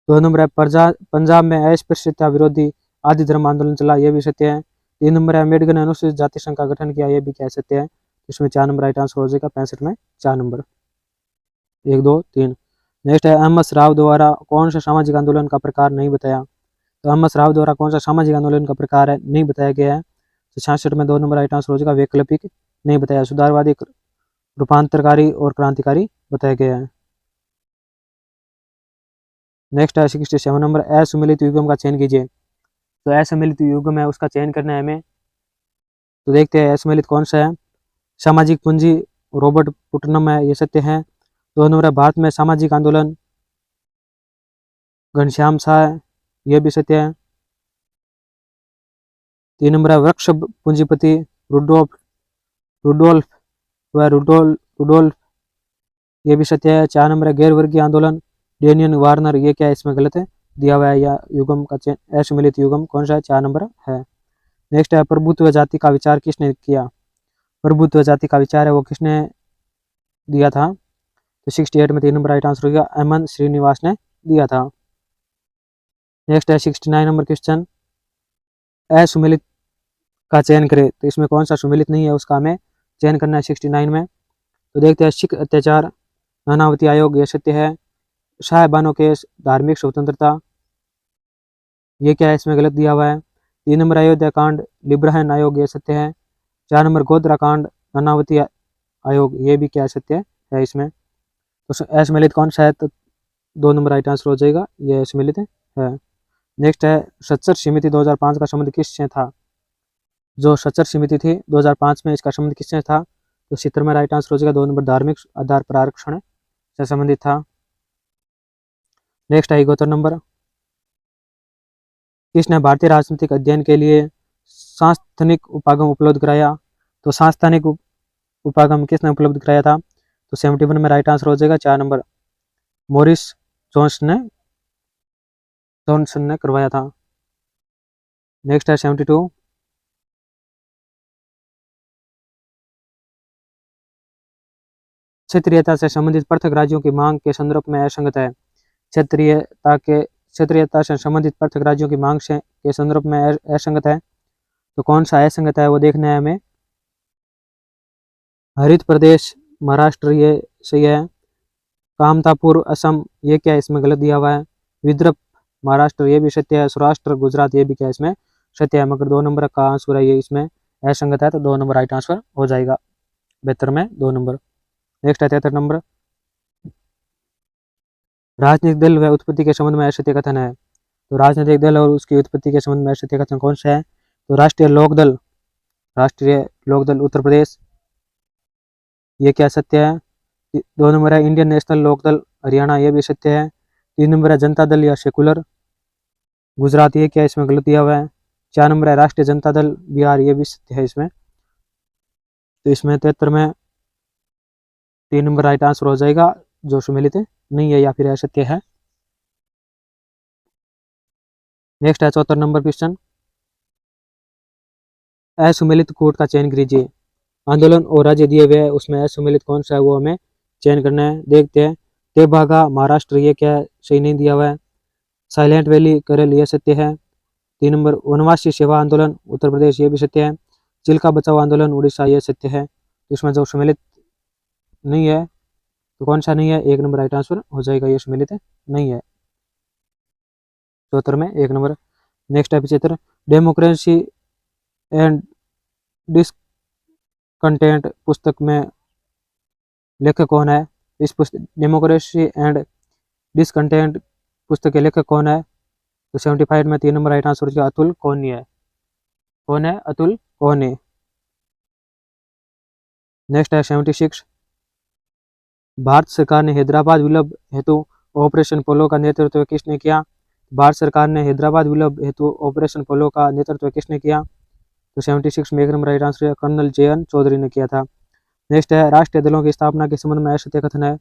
2 नंबर है, पंजाब में अस्पृश्यता विरोधी आदि धर्म आंदोलन चला, ये भी सत्य है। 3 नंबर है, अम्बेडकर ने अनुसूचित जाति संघ का गठन किया, ये भी क्या सत्य है? इसमें 4 नंबर राइट आंसर हो जाएगा। 65 में 4 नंबर। 1 2 3। नेक्स्ट है, एम एस राव द्वारा कौन सा सामाजिक आंदोलन का प्रकार नहीं बताया? तो एम एस राव द्वारा कौन सा सामाजिक आंदोलन का प्रकार है नहीं बताया गया है? तो 66 में 2 नंबर राइट आंसर हो जाएगा, वैकल्पिक नहीं बताया, सुधारवादी, रूपांतरकारी और क्रांतिकारी बताया गया है। नेक्स्ट है 67 नंबर, असम्मिलित युग्म का चयन कीजिए। तो असम्मिलित युग्म है उसका चयन करना है हमें। तो देखते हैं असम्मिलित कौन सा है। सामाजिक पूंजी रॉबर्ट पुटनम है, ये सत्य है। 2 नंबर है, भारत में सामाजिक आंदोलन घनश्याम शाह है, यह भी सत्य है। 3 नंबर है, वृक्ष पूंजीपति रुडोल्फ रुडोल्फ रुडोल्फ, ये भी सत्य है। 4 नंबर है, गैर वर्गीय आंदोलन डेनियन वार्नर, ये क्या है? इसमें गलत है, दिया हुआ है, या युग्म का चयन, असुमेलित युग्म कौन सा है, 4 नंबर है। नेक्स्ट है प्रभुत्व जाति का विचार किसने किया। प्रभुत्व जाति का विचार है वो किसने दिया था, तो 68 में 3 नंबर राइट आंसर हो गया, एम श्रीनिवास ने दिया था। नेक्स्ट है 69 नंबर क्वेश्चन, असुमेलित का चयन करें, तो इसमें कौन सा सुमेलित नहीं है उसका हमें चयन करना है 69 में। तो देखते हैं सिख अत्याचार, नानावती आयोग ये सत्य है, साहेबानों के धार्मिक स्वतंत्रता ये क्या है, इसमें गलत दिया हुआ है। 3 नंबर अयोध्या कांड, लिब्राहन आयोग ये सत्य है। 4 नंबर गोधरा कांड, नानावती आयोग ये भी क्या सत्य है इसमें, तो असुमेलित कौन सा है, तो 2 नंबर राइट आंसर हो जाएगा, ये असुमेलित है। नेक्स्ट है सच्चर समिति 2005 का संबंध किससे था। जो सच्चर समिति थी 2005 में, इसका संबंध किससे था, तो 70 में राइट आंसर हो जाएगा, 2 नंबर धार्मिक आधार पर आरक्षण से संबंधित था। नेक्स्ट है 71 नंबर, किसने भारतीय राजनीतिक अध्ययन के लिए सांस्थानिक उपागम उपलब्ध कराया, तो सांस्थानिक उपागम किसने उपलब्ध कराया था, तो 71 में राइट आंसर हो जाएगा, 4 नंबर मोरिस जॉनसन ने करवाया था। नेक्स्ट है 72, क्षेत्रीयता से संबंधित पृथक राज्यों की मांग के संदर्भ में असंगत है। क्षेत्रीयता से संबंधित पृथक राज्यों की मांग से के संदर्भ में असंगत है, तो कौन सा असंगत है वो देखना है हमें। हरित प्रदेश महाराष्ट्र ये सही है, कामतापुर असम ये क्या है, इसमें गलत दिया हुआ है। विदर्भ महाराष्ट्र ये भी सत्य है, सौराष्ट्र गुजरात ये भी क्या है, इसमें सत्य है, मगर 2 नंबर का आंसर है ये इसमें असंगत है, तो 2 नंबर राइट आंसर हो जाएगा, 72 में 2 नंबर। नेक्स्ट है 73 नंबर, राजनीतिक दल व उत्पत्ति के संबंध में असत्य कथन है, तो राजनीतिक दल और उसकी उत्पत्ति के संबंध में असत्य कथन कौन सा है, तो राष्ट्रीय लोकदल उत्तर प्रदेश ये क्या सत्य है। 2 नंबर है इंडियन नेशनल लोकदल हरियाणा ये भी सत्य है। 3 नंबर है जनता दल या सेकुलर गुजरात ये क्या इसमें गलत दिया हुआ है। 4 नंबर है राष्ट्रीय जनता दल बिहार ये भी सत्य है इसमें, तो इसमें 73 में 3 नंबर राइट आंसर हो जाएगा, जो सुमेलित नहीं है या फिर असत्य है। नेक्स्ट है 74 नंबर क्वेश्चन, असुमेलित कोड का चयन कीजिए। आंदोलन और राज्य दिए हुए उसमें असुमेलित कौन सा है वो हमें चयन करना है। देखते हैं, तेभागा महाराष्ट्र ये क्या सही नहीं दिया हुआ है। साइलेंट वैली केरल ये सत्य है। 3 नंबर वनवासी सेवा आंदोलन उत्तर प्रदेश ये भी सत्य है। चिल्का बचाओ आंदोलन उड़ीसा ये सत्य है, तो इसमें जो सम्मिलित नहीं है तो कौन सा नहीं है, 1 नंबर राइट आंसर हो जाएगा, ये सम्मिलित नहीं है। 74 में 1 नंबर। नेक्स्ट है 75, डेमोक्रेसी एंड डिसकंटेंट पुस्तक में लेखक कौन है। इस पुस्तक डेमोक्रेसी एंड डिसकंटेंट पुस्तक के लेखक कौन है, तो 75 में 3 नंबर राइट आंसर हो जाएगा, अतुल कोहनी है। कौन है, अतुल कोहनी। नेक्स्ट है 76, भारत सरकार ने हैदराबाद विलंब हेतु ऑपरेशन पोलो का नेतृत्व किसने किया। भारत सरकार ने हैदराबाद विलंब हेतु ऑपरेशन पोलो का नेतृत्व किसने किया, तो 76 में 1 number right answer colonel JN Chaudhary ने किया था। नेक्स्ट है राष्ट्रीय दलों की स्थापना के संबंध में असत्य कथन है।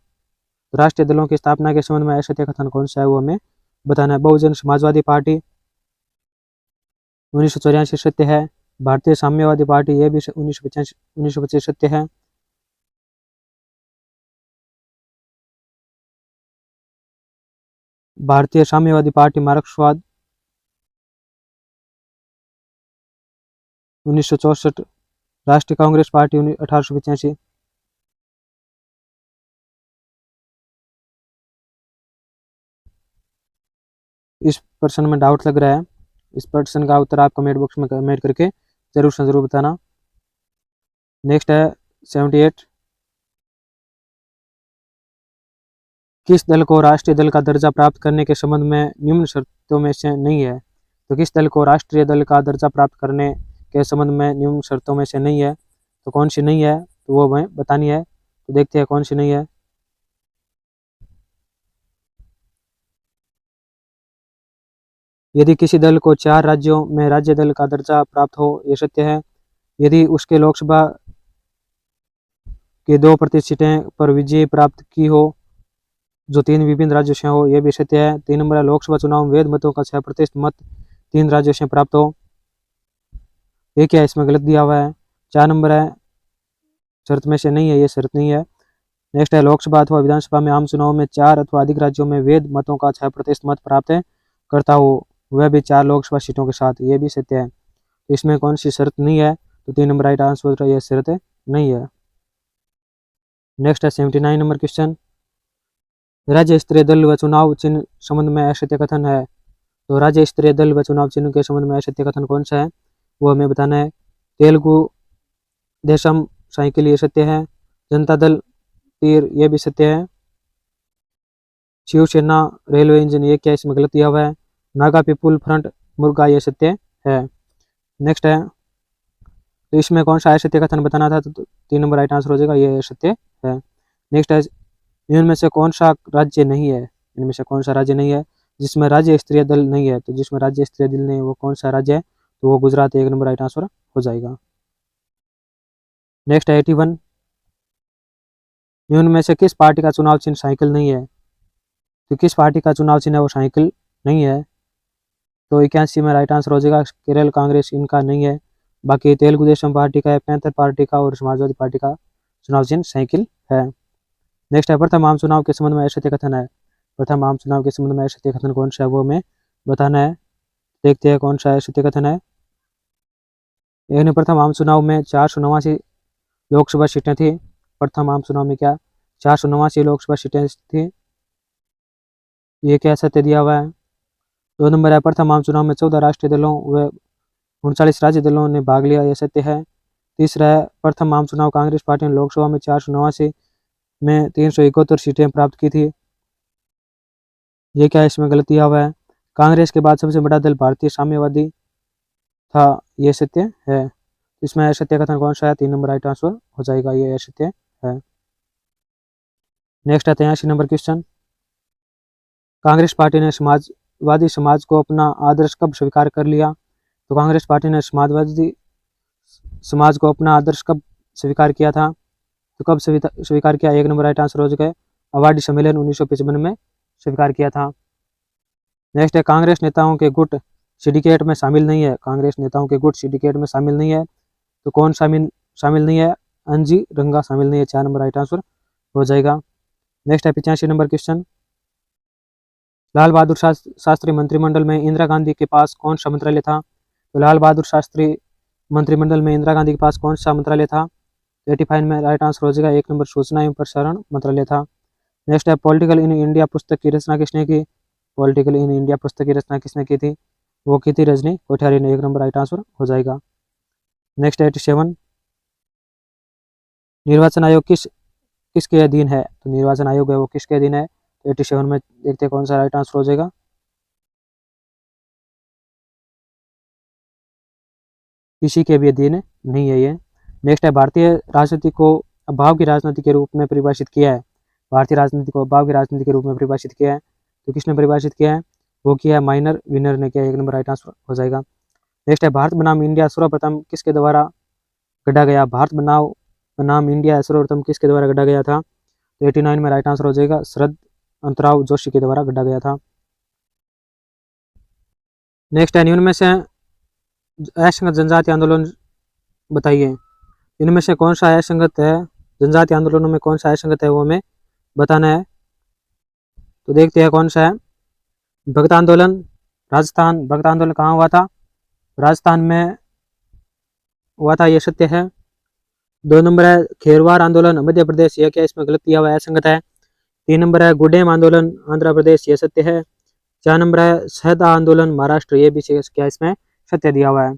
राष्ट्रीय दलों की स्थापना के संबंध में असत्य कथन कौन सा है वो हमें बताना है। बहुजन समाजवादी पार्टी 1984 सत्य है। भारतीय साम्यवादी पार्टी ये भी 1925 सत्य है। भारतीय साम्यवादी पार्टी मार्क्सवाद 1964। राष्ट्रीय कांग्रेस पार्टी 1885। इस प्रश्न में डाउट लग रहा है, इस प्रश्न का उत्तर आप कमेंट बॉक्स में कमेंट करके जरूर से जरूर बताना। नेक्स्ट है 78, किस दल को राष्ट्रीय दल का दर्जा प्राप्त करने के संबंध में निम्न शर्तों में से नहीं है। तो किस दल को राष्ट्रीय दल का दर्जा प्राप्त करने के संबंध में निम्न शर्तों में से नहीं है, तो कौन सी नहीं है, तो वो हमें बतानी है। तो देखते हैं कौन सी नहीं है। यदि किसी दल को 4 राज्यों में राज्य दल का दर्जा प्राप्त हो, ये सत्य है। यदि उसके लोकसभा के 2 प्रतिशत सीटें पर विजय प्राप्त की हो, जो 3 विभिन्न राज्यों से हो, ये भी सत्य है। 3 नंबर है लोकसभा चुनाव में वेद मतों का 6% मत 3 राज्यों से प्राप्त हो, ये क्या है इसमें गलत दिया हुआ है। 4 नंबर है शर्त में से नहीं है, ये शर्त नहीं है। नेक्स्ट है लोकसभा अथवा विधानसभा में आम चुनाव में 4 अथवा अधिक राज्यों में वेद मतों का 6% मत प्राप्त करता हो, वह भी 4 लोकसभा सीटों के साथ, ये भी सत्य है। तो इसमें कौन सी शर्त नहीं है, तो 3 नंबर राइट आंसर, यह शर्त नहीं है। नेक्स्ट है 79 नंबर क्वेश्चन, राज्य स्तरीय दल व चुनाव चिन्ह संबंध में असत्य कथन है। तो राज्य स्तरीय दल व चुनाव चिन्ह के संबंध में असत्य कथन कौन सा है, वो हमें बताना है। तेलुगु देशम साइकिल, ये सत्य है। जनता दल तीर, ये भी सत्य है। शिवसेना रेलवे इंजन, ये क्या इसमें गलत दिया हुआ है। नागा पीपुल फ्रंट मुर्गा, ये सत्य है। नेक्स्ट है, तो इसमें कौन सा असत्य कथन बताना था, तो 3 नंबर राइट आंसर हो जाएगा, ये सत्य है। नेक्स्ट है, इनमें से कौन सा राज्य नहीं है, इनमें से कौन सा राज्य नहीं है जिसमें राज्य स्तरीय दल नहीं है। तो जिसमें राज्य स्तरीय दल नहीं है वो कौन सा राज्य है, तो वो गुजरात, 1 नंबर राइट आंसर हो जाएगा। नेक्स्ट है 81, निम्न में से किस पार्टी का चुनाव चिन्ह साइकिल नहीं है। तो किस पार्टी का चुनाव चिन्ह है वो साइकिल नहीं है, तो 81 में राइट आंसर हो जाएगा। केरल कांग्रेस, इनका नहीं है। बाकी तेलुगु देशम पार्टी का है, पैंथर पार्टी का और समाजवादी पार्टी का चुनाव चिन्ह साइकिल है। नेक्स्ट है, प्रथम आम चुनाव के संबंध में असत्य कथन है। प्रथम आम चुनाव के संबंध में असत्य कथन कौन सा है, वो हमें बताना है। देखते हैं कौन सा असत्य कथन है। यानी प्रथम आम चुनाव में 489 लोकसभा सीटें थी। प्रथम आम चुनाव में क्या 489 लोकसभा सीटें थी, ये क्या सत्य दिया हुआ है। 2 नंबर है, प्रथम आम चुनाव में 14 राष्ट्रीय दलों व 39 राज्य दलों ने भाग लिया, यह सत्य है। तीसरा है, प्रथम आम चुनाव कांग्रेस पार्टी ने लोकसभा में 489 में 371 सीटें प्राप्त की थी, ये क्या इसमें गलत दिया हुआ है। कांग्रेस के बाद सबसे बड़ा दल भारतीय साम्यवादी था, ये सत्य है। इसमें असत्य कथन कौन सा है, 3 नंबर राइट आंसर हो जाएगा, ये असत्य है। नेक्स्ट है 83 नंबर क्वेश्चन, कांग्रेस पार्टी ने समाजवादी समाज को अपना आदर्श कब स्वीकार कर लिया। तो कांग्रेस पार्टी ने समाजवादी समाज को अपना आदर्श कब स्वीकार किया था, तो कब स्वीकार किया, 1 नंबर राइट आंसर हो जाएगा। अवार्डी सम्मेलन 1955 में स्वीकार किया था। नेक्स्ट है, कांग्रेस नेताओं के गुट सिंडिकेट में शामिल नहीं है। कांग्रेस नेताओं के गुट सिंडिकेट में शामिल नहीं है, तो कौन शामिल नहीं है, अंजी रंगा शामिल नहीं है, 4 नंबर राइट आंसर हो जाएगा। नेक्स्ट है 85 नंबर क्वेश्चन, लाल बहादुर शास्त्री मंत्रिमंडल में इंदिरा गांधी के पास कौन सा मंत्रालय था। तो लाल बहादुर शास्त्री मंत्रिमंडल में इंदिरा गांधी के पास कौन सा मंत्रालय था, 85 में राइट आंसर हो जाएगा, 1 नंबर सूचना एवं प्रसारण मंत्रालय था। नेक्स्ट है, पॉलिटिकल इन इंडिया पुस्तक की रचना किसने की। पॉलिटिकल इन इंडिया पुस्तक की रचना किसने की थी, वो की थी रजनी कोठारी ने, 1 नंबर राइट आंसर हो जाएगा। नेक्स्ट 87, निर्वाचन आयोग किसके अधीन है। तो निर्वाचन आयोग है वो किसके अधीन है, 87 में देखते हैं कौन सा राइट आंसर हो जाएगा। किसी के भी अधीन नहीं है ये। नेक्स्ट है, भारतीय राजनीति को अभाव की राजनीति के रूप में परिभाषित किया है। भारतीय राजनीति को अभाव की राजनीति के रूप में परिभाषित किया है, तो किसने परिभाषित किया है, वो किया है माइनर विनर ने किया, 1 नंबर राइट आंसर हो जाएगा। नेक्स्ट है, भारत बनाम इंडिया सर्वप्रथम किसके द्वारा गढ़ा गया। भारत बनाम इंडिया सर्वप्रथम किसके द्वारा गढ़ा गया था, तो 89 में राइट आंसर हो जाएगा, शरद अंतराव जोशी के द्वारा गढ़ा गया था। नेक्स्ट है, निम्न में से असंगत जनजाति आंदोलन बताइए। इनमें से कौन सा असंगत है, जनजाति आंदोलनों में कौन सा असंगत है, वो हमें बताना है। तो देखते हैं कौन सा है। भगत आंदोलन राजस्थान, भगत आंदोलन कहाँ हुआ था, राजस्थान में हुआ था, ये सत्य है। 2 नंबर है, खेरवार आंदोलन मध्य प्रदेश, यह क्या इसमें गलत दिया हुआ है, असंगत है। 3 नंबर है, गुडेम आंदोलन आंध्र प्रदेश, ये सत्य है। 4 नंबर है, शहदा आंदोलन महाराष्ट्र, ये भी क्या इसमें सत्य दिया हुआ है।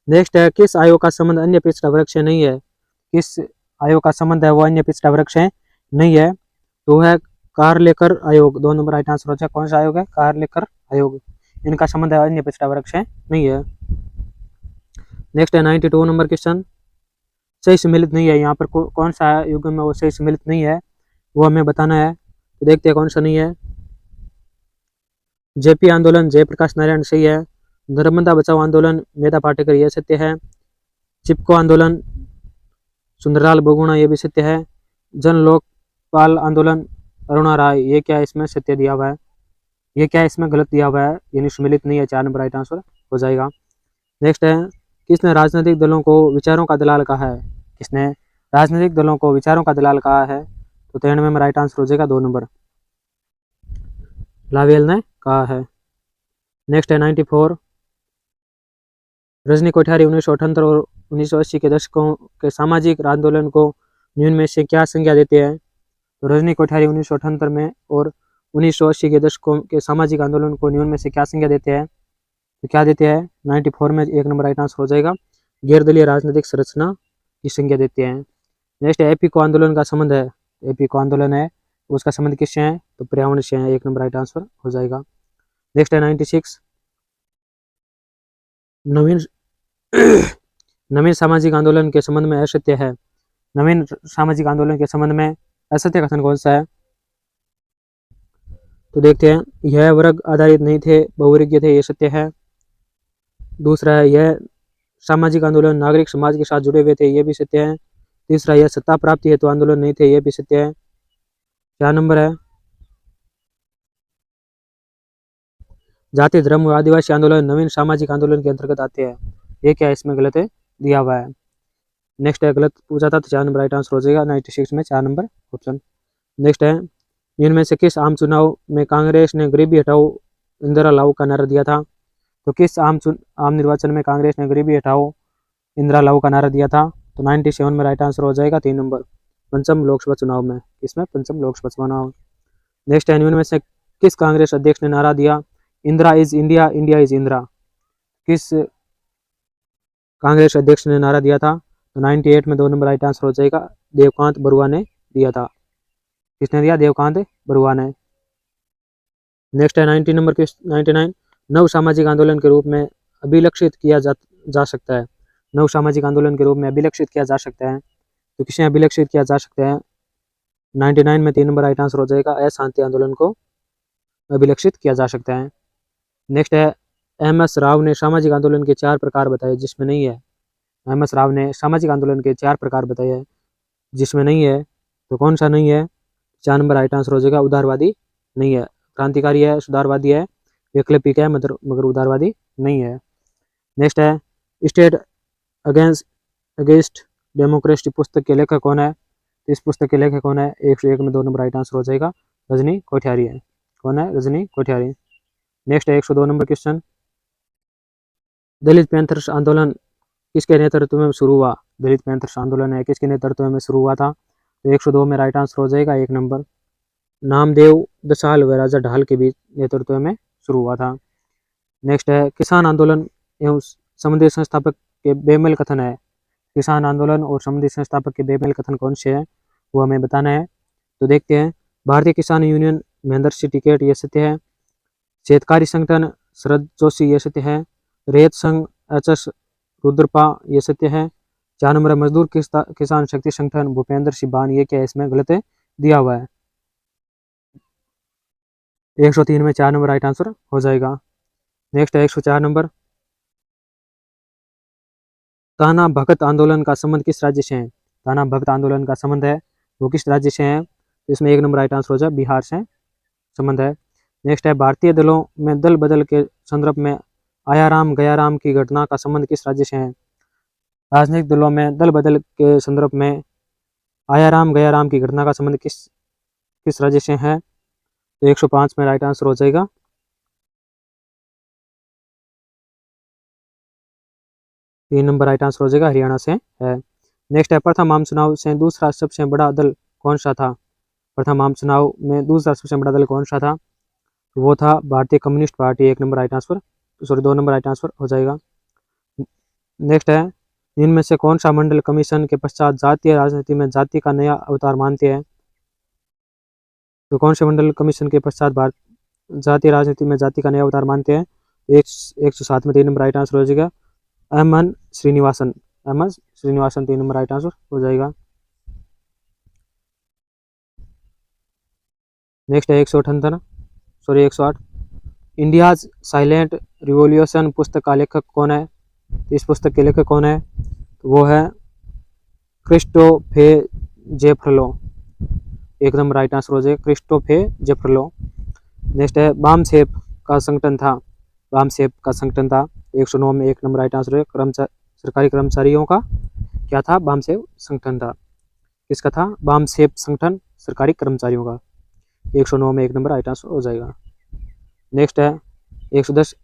नेक्स्ट है, किस आयोग का संबंध अन्य पिछड़ा वर्ग से नहीं है। किस आयोग का संबंध है वो अन्य पिछड़ा वर्ग से नहीं है, तो है कारलेकर आयोग, 2 नंबर राइट आंसर हो जाए। कौन सा आयोग है, कारलेकर आयोग, इनका संबंध है अन्य पिछड़ा वर्ग से नहीं है। नेक्स्ट है 92 नंबर क्वेश्चन, सही सम्मिलित नहीं है, यहाँ पर कौन सा युग में वो सही सम्मिलित नहीं है, वो हमें बताना है। तो देखते हैं कौन सा नहीं है। जेपी आंदोलन जयप्रकाश नारायण सही है। नर्मदा बचाओ आंदोलन मेधा पाटेकर, यह सत्य है। चिपको आंदोलन सुंदरलाल बहुगुणा, ये भी सत्य है। जन लोकपाल आंदोलन अरुणा राय, ये क्या है इसमें सत्य दिया हुआ है, ये क्या है इसमें गलत दिया हुआ है, यानी सम्मिलित नहीं है, 4 नंबर राइट आंसर हो जाएगा। नेक्स्ट है, किसने राजनीतिक दलों को विचारों का दलाल कहा है, किसने राजनीतिक दलों को विचारों का दलाल कहा है, तो 93 में राइट आंसर हो जाएगा 2 नंबर, लावेल ने कहा है। नेक्स्ट है 94, रजनी कोठारी 1978 और 1980 के दशकों के सामाजिक आंदोलन को निम्न में से क्या संज्ञा देते हैं, तो रजनी कोठारी 1978 में और 1980 के दशकों के सामाजिक आंदोलन को निम्न में से क्या संज्ञा देते हैं, तो क्या देते हैं 94 में 1 नंबर राइट आंसर हो जाएगा, गैरदलीय राजनीतिक संरचना की संज्ञा देते हैं। नेक्स्ट एपी को आंदोलन का संबंध है, एपी को आंदोलन है उसका संबंध किससे है, तो पर्यावरण से है, 1 नंबर राइट आंसर हो जाएगा। नेक्स्ट है 96, नवीन नवीन सामाजिक आंदोलन के संबंध में असत्य है, नवीन सामाजिक आंदोलन के संबंध में असत्य कथन कौन सा है, तो देखते हैं, यह वर्ग आधारित नहीं थे, बहुवर्गीय थे, ये सत्य है। दूसरा है, यह सामाजिक आंदोलन नागरिक समाज के साथ जुड़े हुए थे, ये भी सत्य है। तीसरा, यह सत्ता प्राप्ति हेतु आंदोलन नहीं थे, ये भी सत्य है। 4 नंबर है, जाति धर्म और आदिवासी आंदोलन नवीन सामाजिक आंदोलन के अंतर्गत आते हैं, ये क्या है इसमें गलत है दिया हुआ है। नेक्स्ट है, गलत पूछा था तो 4 नंबर राइट आंसर हो जाएगा, 96 में 4 नंबर ऑप्शन। नेक्स्ट है, इनमें से किस आम चुनाव में कांग्रेस ने गरीबी हटाओ इंदिरा लाओ का नारा दिया था, तो किस आम निर्वाचन में कांग्रेस ने गरीबी हटाओ इंदिरा लाओ का नारा दिया था, तो 97 में राइट आंसर हो जाएगा, 3 नंबर, पंचम लोकसभा चुनाव में, इसमें पंचम लोकसभा चुनाव। नेक्स्ट है, इनमें से किस कांग्रेस अध्यक्ष ने नारा दिया Indira is India, India is Indira, किस कांग्रेस अध्यक्ष ने नारा दिया था, तो 98 में 2 नंबर राइट आंसर हो जाएगा, देवकांत बरुआ ने दिया था। किसने दिया, देवकांत बरुआ ने। नेक्स्ट है 90 नंबर के 99, नव सामाजिक आंदोलन के रूप में अभिलक्षित किया जा सकता है, नव सामाजिक आंदोलन के रूप में अभिलक्षित किया जा सकता है, तो किसे अभिलक्षित किया जा सकता है, 99 में 3 नंबर राइट आंसर हो जाएगा, अशांति आंदोलन को अभिलक्षित किया जा सकता है। नेक्स्ट है, एम.एस. राव ने सामाजिक आंदोलन के 4 प्रकार बताए, जिसमें नहीं है, एम.एस. राव ने सामाजिक आंदोलन के 4 प्रकार बताए हैं, जिसमें नहीं है, तो कौन सा नहीं है, 4 नंबर राइट आंसर हो जाएगा, उदारवादी नहीं है, क्रांतिकारी है, सुधारवादी है, वैकल्पिक है, मगर उदारवादी नहीं है। नेक्स्ट है, स्टेट अगेंस्ट डेमोक्रेसी पुस्तक के लेखक कौन है, तो इस पुस्तक के लेखक कौन है, 101 में 2 नंबर राइट आंसर हो जाएगा, रजनी कोठारी है, कौन है, रजनी कोठारी। नेक्स्ट है 102 नंबर क्वेश्चन, दलित पैंथर्स आंदोलन किसके नेतृत्व में शुरू हुआ, दलित पैंथर्स आंदोलन है किसके नेतृत्व में शुरू हुआ था, तो 102 में राइट आंसर हो जाएगा, 1 नंबर, नामदेव दसाल व राजा ढाल के बीच नेतृत्व में शुरू हुआ था। नेक्स्ट है, किसान आंदोलन एवं समुद्री संस्थापक के बेमेल कथन है, किसान आंदोलन और समुद्री संस्थापक के बेमेल कथन कौन से हैं, वो हमें बताना है। तो देखते हैं, भारतीय किसान यूनियन महेंद्र सिंह टिकैत, ये सत्य है। शेतकारी संगठन शरद जोशी, ये सत्य है। रेत संघ एच.एस. रुद्रपा, ये सत्य है। 4 नंबर, मजदूर किसान शक्ति संगठन भूपेंद्र सिंह बान, ये क्या है इसमें गलत है दिया हुआ है, 103 में 4 नंबर राइट आंसर हो जाएगा। नेक्स्ट है 104 नंबर, ताना भगत आंदोलन का संबंध किस राज्य से है, ताना भगत आंदोलन का संबंध है वो किस राज्य से है, तो इसमें 1 नंबर राइट आंसर हो जाए, बिहार से संबंध है। नेक्स्ट है, भारतीय दलों में दल बदल के संदर्भ में आयाराम गयाराम की घटना का संबंध किस राज्य से है, राजनीतिक दलों में दल बदल के संदर्भ में आयाराम गयाराम की घटना का संबंध किस राज्य से है, तो 105 में राइट आंसर हो जाएगा, 3 नंबर राइट आंसर हो जाएगा, हरियाणा से है। नेक्स्ट है, प्रथम आम चुनाव से दूसरा सबसे बड़ा दल कौन सा था, प्रथम आम चुनाव में दूसरा सबसे बड़ा दल कौन सा था, वो था भारतीय communist party, 1 number right answer, sorry 2 number right answer हो जाएगा। नेक्स्ट है, इनमें से कौन सा मंडल कमीशन के पश्चात जातीय राजनीति में जाति का नया अवतार मानते हैं, तो कौन से मंडल कमीशन के पश्चात भारत जातीय राजनीति में जाति का नया अवतार मानते हैं, 107 में 3 नंबर राइट आंसर हो जाएगा, M.N.. Srinivasan, 3 number right answer हो जाएगा। नेक्स्ट है 108, इंडियाज साइलेंट रिवॉल्यूशन पुस्तक का लेखक कौन है, तो इस पुस्तक के लेखक कौन है, तो वो है क्रिस्टोफर जेफरलो, एक नंबर राइट आंसर हो जाएगा क्रिस्टोफे जेफरलो। नेक्स्ट है बामसेफ का संगठन था, बामसेफ का संगठन था 109 में 1 नंबर राइट आंसर है। सरकारी कर्मचारियों का क्या था, बामसेफ संगठन था। किसका था, बामसेफ संगठन सरकारी कर्मचारियों का। 109 में 1 नंबर राइट आंसर हो जाएगा। नेक्स्ट है 110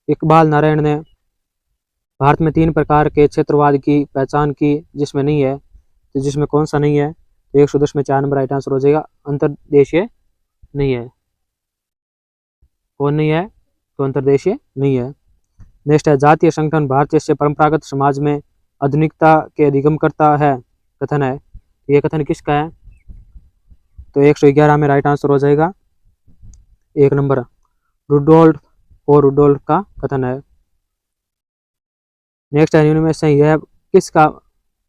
इकबाल नारायण ने भारत में 3 प्रकार के क्षेत्रवाद की पहचान की जिसमें नहीं है, तो जिसमें कौन सा नहीं है, तो 110 में 4 नंबर राइट आंसर हो जाएगा अंतर्देशीय नहीं है। कौन नहीं है, तो अंतर्देशीय नहीं है। नेक्स्ट है जातीय संगठन भारतीय से परंपरागत समाज में आधुनिकता के अधिगम करता है कथन है, ये कथन किसका है, तो 111 में राइट आंसर हो जाएगा 1 नंबर रुडोल्फ और रुडोल्फ का कथन है। नेक्स्ट है निम्न में से यह किसका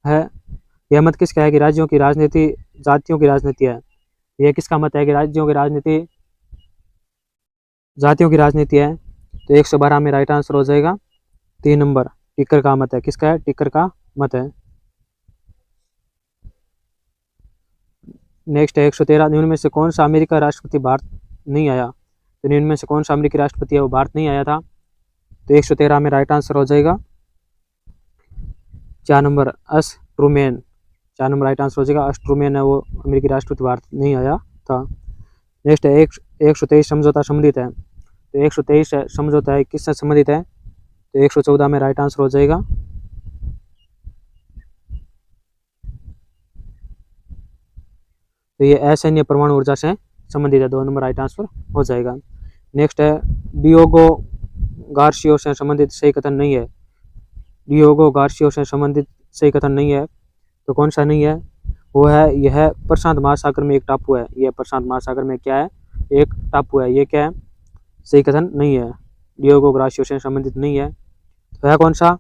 है, यह मत किसका है कि राज्यों की राजनीति जातियों की राजनीति है, यह किसका मत है कि राज्यों की राजनीति जातियों की राजनीति है, तो 112 में राइट आंसर हो जाएगा 3 नंबर टिकर का मत है। किसका है, टिकर का मत है। नेक्स्ट है 113 निम्न में से कौन सा अमेरिका राष्ट्रपति भारत नहीं आया, तो निम्न में से कौन सा अमेरिकी राष्ट्रपति है वो भारत नहीं आया था, तो 113 में राइट आंसर हो जाएगा 4 number S Trueman, 4 number right answer हो जाएगा एस ट्रूमैन है वो अमेरिकी राष्ट्रपति भारत नहीं आया था। नेक्स्ट है 123 समझौता संबंधित है, तो 123 समझौता है किससे संबंधित है, तो 114 में राइट आंसर हो जाएगा तो ये असैन्य परमाणु ऊर्जा से संबंधित है, 2 नंबर राइट आंसर हो जाएगा। नेक्स्ट है डियोगो गार्सियो से संबंधित सही कथन नहीं है, डियोगो गार्सियो से संबंधित सही कथन नहीं है, तो कौन सा नहीं है, वो है यह प्रशांत महासागर में एक टापू है, यह प्रशांत महासागर में क्या है, एक टापू है, ये क्या है, सही कथन नहीं है, डियोगो गार्सियो से संबंधित नहीं है। तो है कौन सा,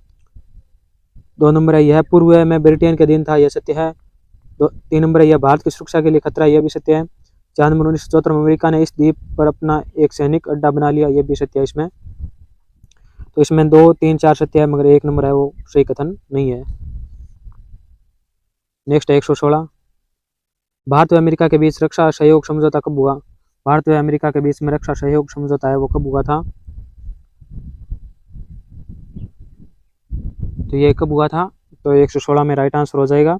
2 नंबर है यह पूर्व में ब्रिटेन के अधीन था, यह सत्य है। 3 नंबर है यह भारत की सुरक्षा के लिए खतरा है, यह भी सत्य है। 4 नंबर 1974 में अमेरिका ने इस द्वीप पर अपना एक सैनिक अड्डा बना लिया, यह भी सत्य है इसमें। तो इसमें 2, 3, 4 सत्य है मगर 1 नंबर है वो सही कथन नहीं है। नेक्स्ट है 116 भारत व अमेरिका के बीच रक्षा सहयोग समझौता कब हुआ, भारत व अमेरिका के बीच में रक्षा सहयोग समझौता है वो कब हुआ था, तो ये कब हुआ था, तो 116 में राइट आंसर हो जाएगा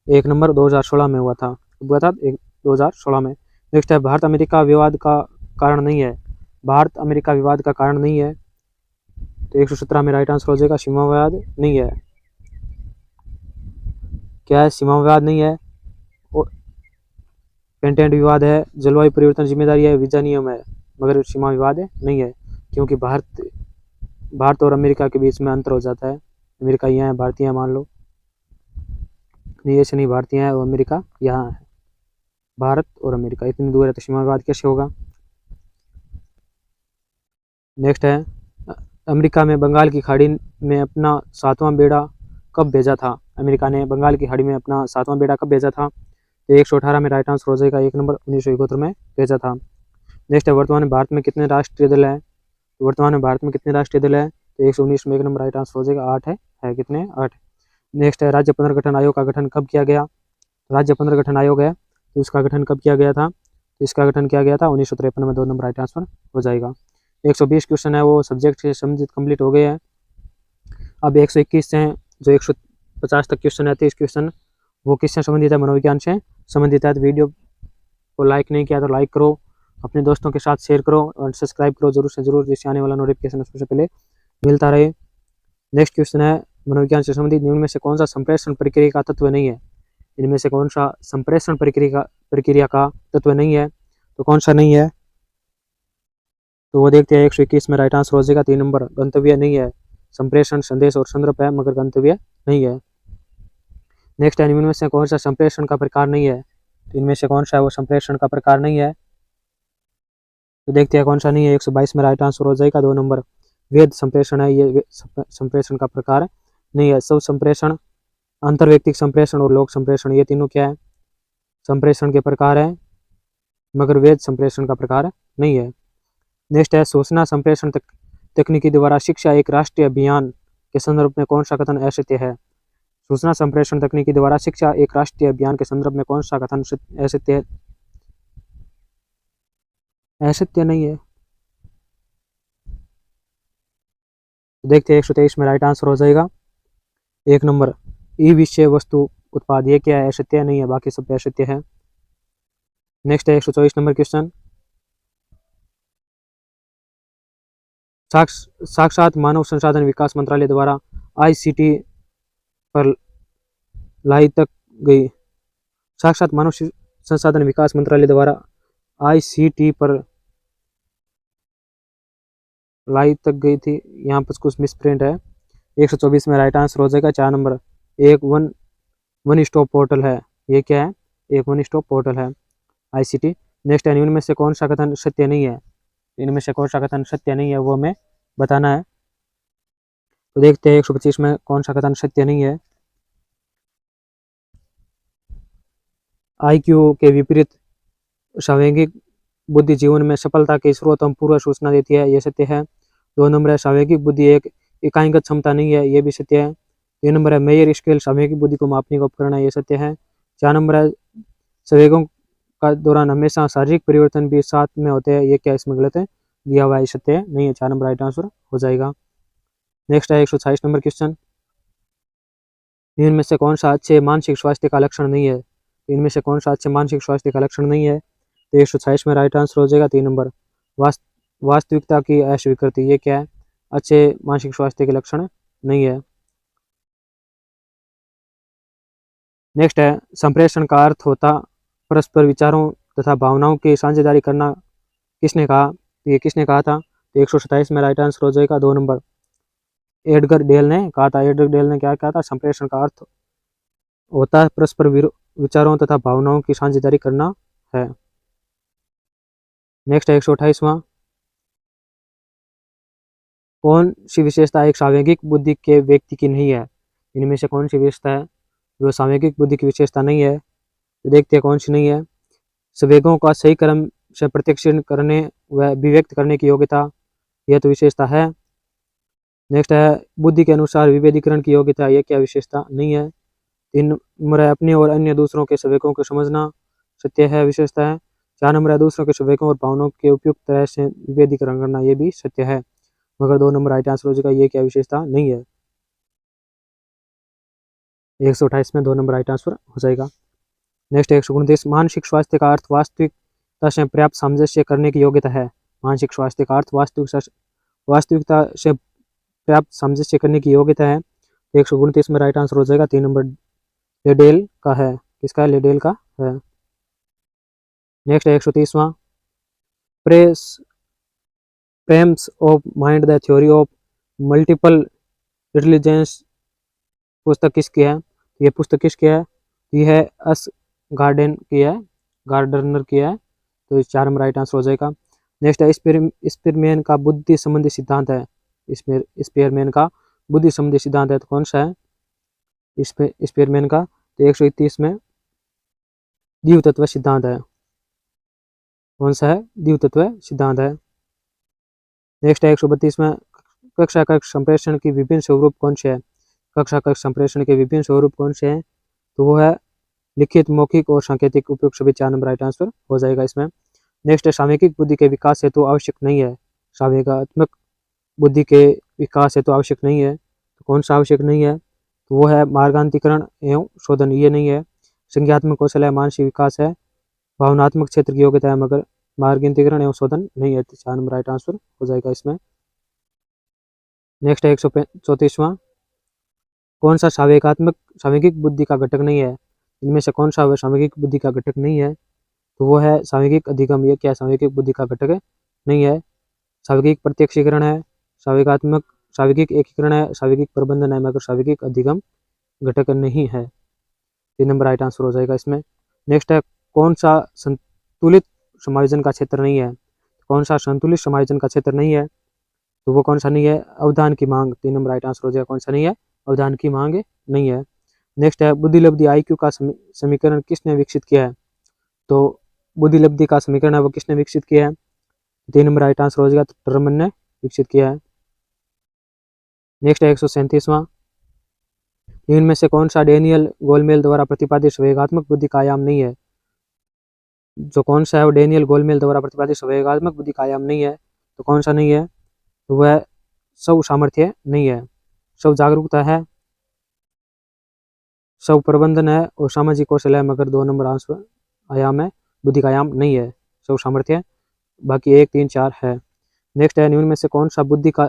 1 नंबर 2016 में हुआ था, कब हुआ था 2016 में। नेक्स्ट है भारत अमेरिका विवाद का कारण नहीं है, भारत अमेरिका विवाद का कारण नहीं है, तो 117 में राइट आंसर हो जाएगा सीमा विवाद नहीं है। क्या है, सीमा विवाद नहीं है, पेटेंट विवाद है, जलवायु परिवर्तन जिम्मेदारी है, वीजा नियम है, मगर सीमा विवाद नहीं है, क्योंकि भारत और अमेरिका के बीच में अंतर हो जाता है, अमेरिका यहाँ है भारतीय है मान लो, नहीं ऐसे नहीं, भारतीय है और अमेरिका यहाँ है, भारत और अमेरिका इतनी दूर है तो सीमा विवाद कैसे होगा। नेक्स्ट है अमेरिका में बंगाल की खाड़ी में अपना 7वां बेड़ा कब भेजा था, अमेरिका ने बंगाल की खाड़ी में अपना 7वां बेड़ा कब भेजा था, तो 118 में राइट आंसर हो जाएगा 1 नंबर 1971 में भेजा था। नेक्स्ट है वर्तमान में भारत में कितने राष्ट्रीय दल है, तो वर्तमान में भारत में कितने राष्ट्रीय दल है, तो 119 में 1 नंबर राइट आंसर हो जाएगा 8 है कितने 8। नेक्स्ट है राज्य पुनर्गठन आयोग का गठन कब किया गया, राज्य पुनर्गठन आयोग है तो उसका गठन कब किया गया था, तो इसका गठन किया गया था 1953 में, 2 नंबर राइट आंसर हो जाएगा। 120 क्वेश्चन है वो सब्जेक्ट से संबंधित कंप्लीट हो गए हैं। अब 121 हैं जो 150 तक क्वेश्चन है, 30 क्वेश्चन वो किससे संबंधित है, मनोविज्ञान से संबंधित है। तो वीडियो को लाइक नहीं किया तो लाइक करो, अपने दोस्तों के साथ शेयर करो और सब्सक्राइब करो जरूर से जरूर, जिससे आने वाला नोटिफिकेशन सबसे पहले मिलता रहे। नेक्स्ट क्वेश्चन है मनोविज्ञान से संबंधित निम्न में से कौन सा संप्रेषण प्रक्रिया का तत्व नहीं है, इनमें से कौन सा संप्रेषण प्रक्रिया का तत्व नहीं है, तो कौन सा नहीं है, तो वो देखते हैं 121 में राइट आंसर हो जाएगा 3 नंबर गंतव्य नहीं है, संप्रेषण संदेश और संदर्भ है मगर गंतव्य नहीं है। नेक्स्ट है इनमें से कौन सा संप्रेषण का प्रकार नहीं है, तो इनमें से कौन सा है वो संप्रेषण का प्रकार नहीं है, तो देखते हैं कौन सा नहीं है, 122 में राइट आंसर हो जाएगा 2 नंबर वेद संप्रेषण है, ये संप्रेषण का प्रकार नहीं है। सब संप्रेषण, अंतर्व्यक्तिक संप्रेषण और लोक संप्रेषण ये तीनों क्या है, संप्रेषण के प्रकार है मगर वेद संप्रेषण का प्रकार नहीं है। नेक्स्ट है सूचना संप्रेषण तकनीकी द्वारा शिक्षा एक राष्ट्रीय अभियान के संदर्भ में कौन सा कथन असत्य है, सूचना संप्रेषण तकनीकी द्वारा शिक्षा एक राष्ट्रीय अभियान के संदर्भ में कौन सा कथन असत्य है? असत्य नहीं है। देखते हैं 123 में राइट आंसर हो जाएगा 1 नंबर ई विषय वस्तु उत्पाद। ये क्या है? असत्य नहीं है, बाकी सब असत्य है। नेक्स्ट है 124 नंबर क्वेश्चन। साक्षात मानव संसाधन विकास मंत्रालय द्वारा आईसीटी पर लाई तक गई। साक्षात मानव संसाधन विकास मंत्रालय द्वारा आईसीटी पर लाई तक गई थी, यहाँ पर कुछ मिसप्रिंट है। 124 में राइट आंसर हो जाएगा 4 नंबर। एक वन स्टॉप पोर्टल है। ये क्या है? एक वन स्टॉप पोर्टल है आईसीटी। नेक्स्ट है इनमें से कौन सा कथन सत्य नहीं है? इनमें से कौन सा कथन सत्य नहीं है वो हमें बताना है। तो देखते हैं 125 में कौन सा कथन सत्य नहीं है। आईक्यू के विपरीत सांवेगिक बुद्धि जीवन में सफलता के स्रोत एवं पूर्व सूचना देती है। यह सत्य है। 2 नंबर है सांवेगिक बुद्धि एक इकाईगत क्षमता नहीं है। यह भी सत्य है। 3 नंबर है मेयर स्केल सांवेगिक बुद्धि को मापने का उपकरण है। यह सत्य है। 4 नंबर है संवेगों का दौरान हमेशा शारीरिक परिवर्तन भी साथ में होते हैं। ये क्या? इसमें गलत है, दिया हुआ है सत्य नहीं है। 4 नंबर राइट आंसर हो जाएगा। नेक्स्ट है 126 नंबर क्वेश्चन। इनमें से कौन सा अच्छे मानसिक स्वास्थ्य का लक्षण नहीं है? इनमें से कौन सा अच्छे मानसिक स्वास्थ्य का लक्षण नहीं है? तो 126 में राइट आंसर हो जाएगा 3 नंबर वास्तविकता की अस्वीकृति। ये क्या है? अच्छे मानसिक स्वास्थ्य के लक्षण नहीं है। नेक्स्ट है संप्रेषण का अर्थ होता परस्पर विचारों तथा भावनाओं की साझेदारी करना। किसने कहा? ये किसने कहा था? तो 127 में राइट आंसर हो जाएगा 2 नंबर एडगर डेल ने कहा था। एडगर डेल ने क्या कहा था? संप्रेषण का अर्थ होता है परस्पर विचारों तथा भावनाओं की साझेदारी करना है। नेक्स्ट है 128वां। कौन सी विशेषता एक सांवेगिक बुद्धि के व्यक्ति की नहीं है? इनमें से कौन सी विशेषता है जो सांवेगिक बुद्धि की विशेषता नहीं है? तो देखते हैं कौन सी नहीं है। संवेगों का सही क्रम से प्रत्यक्षण करने व अभिव्यक्त करने की योग्यता, यह तो विशेषता है। नेक्स्ट है बुद्धि के अनुसार विभेदीकरण की योग्यता। यह क्या विशेषता नहीं है। 3 नंबर है अपने और अन्य दूसरों के संवेगों को समझना। सत्य है, विशेषता है। 4 नंबर है दूसरों के संवेगों और भावनाओं के उपयुक्त तरह से विभेदीकरण करना। यह भी सत्य है, मगर 2 नंबर राइट आंसर हो जाएगा। ये क्या विशेषता नहीं है। 128 में 2 नंबर राइट आंसर हो जाएगा। नेक्स्ट 129 मानसिक स्वास्थ्य का अर्थ वास्तविकता से पर्याप्त सामंजस्य करने की योग्यता है। मानसिक स्वास्थ्य का अर्थ वास्तविकता से पर्याप्त सामंजस्य करने की योग्यता है। 129 में राइट आंसर हो जाएगा 3 नंबर लेडेल का है। किसका है? लेडेल का है। नेक्स्ट है 130वां। Frames of mind the theory of multiple intelligence पुस्तक किसकी है? ये पुस्तक किसकी है? ये है एस गार्डनर की है। तो 4 नंबर राइट आंसर हो जाएगा। नेक्स्ट है स्पीयरमैन का बुद्धि संबंधी सिद्धांत है। स्पीयरमैन का बुद्धि संबंधी सिद्धांत है। तो कौन सा है स्पीयरमैन का? तो 131 में द्वितत्व सिद्धांत है। कौन सा है? द्वितत्व सिद्धांत है। नेक्स्ट है 132 में कक्षा कक्ष संप्रेषण की विभिन्न स्वरूप कौन से है? कक्षा कक्ष संप्रेषण के विभिन्न स्वरूप कौन से हैं? तो वो है लिखित, मौखिक और सांकेतिक उपयोग। सभी 4 नंबर राइट आंसर हो जाएगा इसमें। नेक्स्ट है सांवेगिक बुद्धि के विकास हेतु आवश्यक नहीं है। सांवेगात्मक बुद्धि के विकास हेतु आवश्यक नहीं है। तो कौन सा आवश्यक नहीं है? तो वो है मार्गांतरीकरण एवं शोधन। ये नहीं है। संज्ञात्मक कौशल है, मानसिक विकास है, भावनात्मक क्षेत्र की योग्यता है, मगर मार्गांतरीकरण एवं शोधन नहीं है। तो 4 नंबर राइट आंसर हो जाएगा इसमें। नेक्स्ट है 134वां। कौन सा सांवेगिक बुद्धि का घटक नहीं है? इनमें से कौन सा सांवेगिक बुद्धि का घटक नहीं है? तो वो है सांवेगिक अधिगम। ये क्या सांवेगिक बुद्धि का घटक नहीं है। सांवेगिक प्रत्यक्षीकरण है, सांवेगिक एकीकरण है, सांवेगिक प्रबंधन है, मगर सांवेगिक अधिगम घटक नहीं है। 3 नंबर राइट आंसर हो जाएगा इसमें। नेक्स्ट है कौन सा संतुलित समायोजन का क्षेत्र नहीं है? कौन सा संतुलित समायोजन का क्षेत्र नहीं है? तो वो कौन सा नहीं है? अवधान की मांग। 3 नंबर राइट आंसर हो जाएगा। कौन सा नहीं है? अवधान की मांग नहीं है। नेक्स्ट है बुद्धिलब्धि आईक्यू का समीकरण किसने विकसित किया है? तो बुद्धिलब्धि का समीकरण है वो किसने विकसित किया है? 3 नंबर राइट आंसर हो जाएगा। तो टर्मन ने विकसित किया है। नेक्स्ट है 137वां। निम्न में से कौन सा डेनियल गोलमेल द्वारा प्रतिपादित संवेगात्मक बुद्धि का आयाम नहीं है? जो कौन सा है वो डेनियल गोलमेल द्वारा प्रतिपादित संवेगात्मक बुद्धि का आयाम नहीं है, तो कौन सा नहीं है? तो वह स्व सामर्थ्य नहीं है, स्व जागरूकता है, स्व प्रबंधन है और सामाजिक कौशल है, मगर 2 नंबर आंसर आयाम है, बुद्धि का आयाम नहीं है, स्व सामर्थ्य। बाकी 1, 3, 4 है। नेक्स्ट है, निम्न में से कौन सा बुद्धि का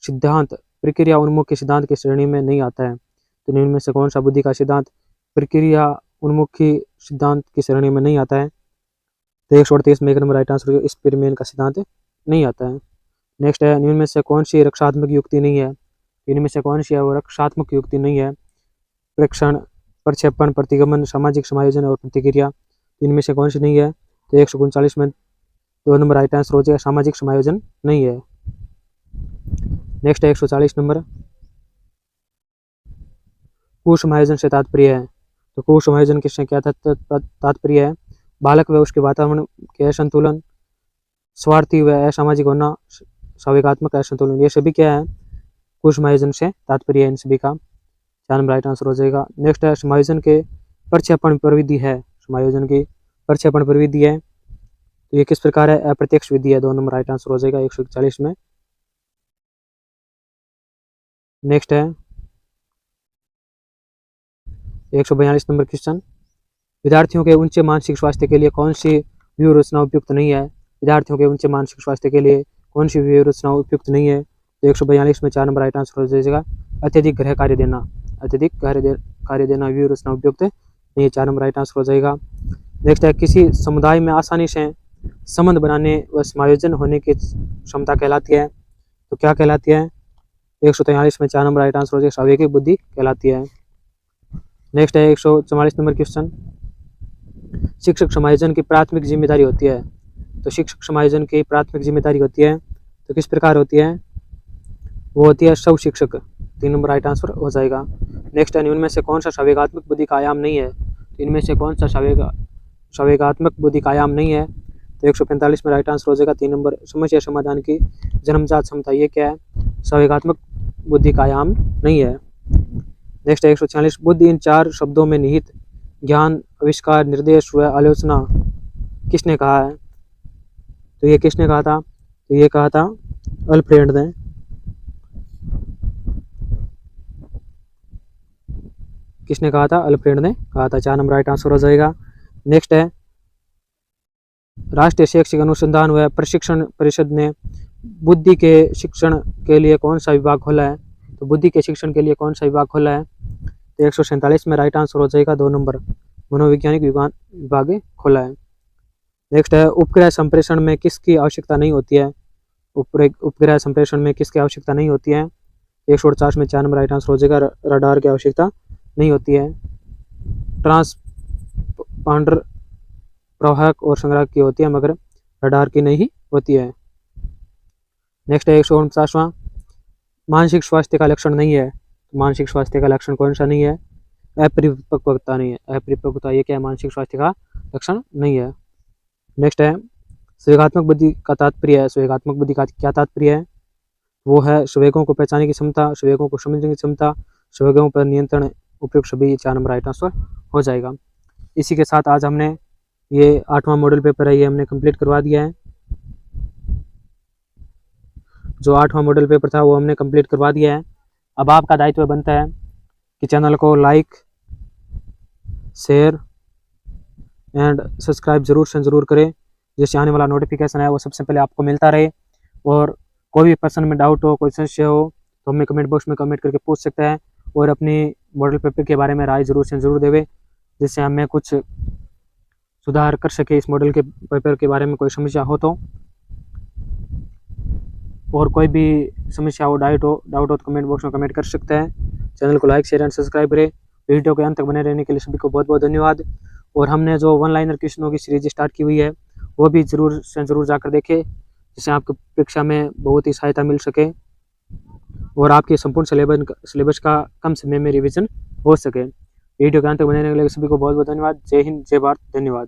सिद्धांत प्रक्रिया उन्मुख के सिद्धांत की श्रेणी में नहीं आता है? तो निम्न में से कौन सा बुद्धि का सिद्धांत प्रक्रिया उन्मुखी सिद्धांत की श्रेणी में नहीं आता है? तो 138 में 1 नंबर राइट आंसर, एक्सपेरिमेंट का सिद्धांत नहीं आता है। नेक्स्ट है, निम्न में से कौन सी रक्षात्मक युक्ति नहीं है? इनमें में से कौन सी है वो रक्षात्मक युक्ति नहीं है? प्रेक्षण, प्रक्षेपण, प्रतिगमन, सामाजिक समायोजन और प्रतिक्रिया, इनमें से कौन सी नहीं है? तो 139 में 2 नंबर राइट आंसर हो जाएगा, सामाजिक समायोजन नहीं है। नेक्स्ट है 140 नंबर, कुसमायोजन से तात्पर्य है। तो कुसमायोजन किससे क्या तात्पर्य है? बालक व उसके वातावरण के असंतुलन, स्वार्थी व असामाजिक होना, संवेगात्मक असंतुलन, ये सभी क्या है? कुसमायोजन से तात्पर्य है इन सभी का। 4 नंबर राइट आंसर हो जाएगा। नेक्स्ट है, समायोजन के प्रक्षेपण प्रविधि है, समायोजन की प्रक्षेपण प्रविधि है, तो ये किस प्रकार है? अप्रत्यक्ष विधि है, 2 नंबर राइट आंसर हो जाएगा 141 में। नेक्स्ट है 142 नंबर क्वेश्चन, विद्यार्थियों के उच्च मानसिक स्वास्थ्य के लिए कौन सी व्यूह रचना उपयुक्त नहीं है? विद्यार्थियों के उच्च मानसिक स्वास्थ्य के लिए कौन सी व्यूह रचना उपयुक्त नहीं है? तो 142 में 4 नंबर राइट आंसर हो जाएगा, अत्यधिक गृह कार्य देना, अत्यधिक कार्य देना व्यूह रचना उपयुक्त नहीं, 4 नंबर राइट आंसर हो जाएगा। नेक्स्ट है, किसी समुदाय में आसानी से संबंध बनाने व समायोजन होने की क्षमता कहलाती है, तो क्या कहलाती है? 143 में 4 नंबर राइट आंसर हो जाएगा, सावेकिक बुद्धि कहलाती है। नेक्स्ट है 144 नंबर क्वेश्चन, शिक्षक समायोजन की प्राथमिक जिम्मेदारी होती है, तो शिक्षक समायोजन की प्राथमिक जिम्मेदारी होती है तो किस प्रकार होती है? वो होती है स्व शिक्षक, 3 नंबर राइट आंसर हो जाएगा। नेक्स्ट है, इनमें से कौन सा संवेगात्मक बुद्धि का आयाम नहीं है? इनमें से कौन सा संवेगात्मक बुद्धि का आयाम नहीं है? तो 145 में राइट आंसर हो जाएगा, 3 नंबर, समस्या समाधान की जन्मजात क्षमता, ये क्या है? संवेगात्मक बुद्धि का आयाम नहीं है। नेक्स्ट है 146, बुद्धि इन 4 शब्दों में निहित ज्ञान, आविष्कार, निर्देश व आलोचना किसने कहा है? तो ये किसने कहा था? तो ये कहा था अल्फ्रेड ने। किसने कहा था? अल्फ्रेड ने कहा था, 4 नंबर राइट आंसर हो जाएगा। नेक्स्ट है, राष्ट्रीय शैक्षिक अनुसंधान व प्रशिक्षण परिषद ने बुद्धि के शिक्षण के लिए कौन सा विभाग खोला है? तो बुद्धि के शिक्षण के लिए कौन सा विभाग खोला है? तो 147 में राइट आंसर हो जाएगा, 2 नंबर, मनोवैज्ञानिक विभाग खोला है। नेक्स्ट है, उपग्रह संप्रेषण में किसकी आवश्यकता नहीं होती है? उपग्रह संप्रेषण में किसकी आवश्यकता नहीं होती है? 150 में 4 नंबर राइट आंसर हो जाएगा, रडार की आवश्यकता नहीं होती है। ट्रांसपांडर प्रवाहक और संग्राहक की होती है, मगर रडार की नहीं होती है। नेक्स्ट है 149वां, मानसिक स्वास्थ्य का लक्षण नहीं है, मानसिक स्वास्थ्य का लक्षण कौन सा नहीं है? अपरिपक्वता नहीं है, अपरिपक्वता, ये क्या है? मानसिक स्वास्थ्य का लक्षण नहीं है। नेक्स्ट है, संवेगात्मक बुद्धि का तात्पर्य है, संवेगात्मक बुद्धि का क्या तात्पर्य है? वो है संवेगों को पहचानने की क्षमता, संवेगों को समझने की क्षमता, संवेगों पर नियंत्रण, उपयुक्त सभी, 4 नंबर राइट आंसर हो जाएगा। इसी के साथ आज हमने ये 8वां मॉडल पेपर है, ये हमने कंप्लीट करवा दिया है। जो 8वां मॉडल पेपर था वो हमने कंप्लीट करवा दिया है। अब आपका दायित्व बनता है कि चैनल को लाइक, शेयर एंड सब्सक्राइब जरूर से ज़रूर करें, जिससे आने वाला नोटिफिकेशन है वो सबसे पहले आपको मिलता रहे। और कोई भी पर्सन में डाउट हो, कोई संशय हो, तो हमें कमेंट बॉक्स में कमेंट करके पूछ सकते हैं, और अपनी मॉडल पेपर के बारे में राय जरूर से ज़रूर देवे, जिससे हमें कुछ सुधार कर सके इस मॉडल के पेपर के बारे में। कोई समस्या हो तो, और कोई भी समस्या हो, डाउट हो तो कमेंट बॉक्स में कमेंट कर सकते हैं। चैनल को लाइक, शेयर एंड सब्सक्राइब करें। वीडियो के अंत तक बने रहने के लिए सभी को बहुत बहुत धन्यवाद। और हमने जो वन लाइनर क्वेश्चनों की सीरीज स्टार्ट की हुई है वो भी ज़रूर से ज़रूर जाकर देखें, जिससे आपको परीक्षा में बहुत ही सहायता मिल सके और आपके संपूर्ण सिलेबस का कम समय में रिवीजन हो सके। वीडियो के अंत तक बने रहने के लिए सभी को बहुत बहुत धन्यवाद। जय हिंद, जय भारत, धन्यवाद।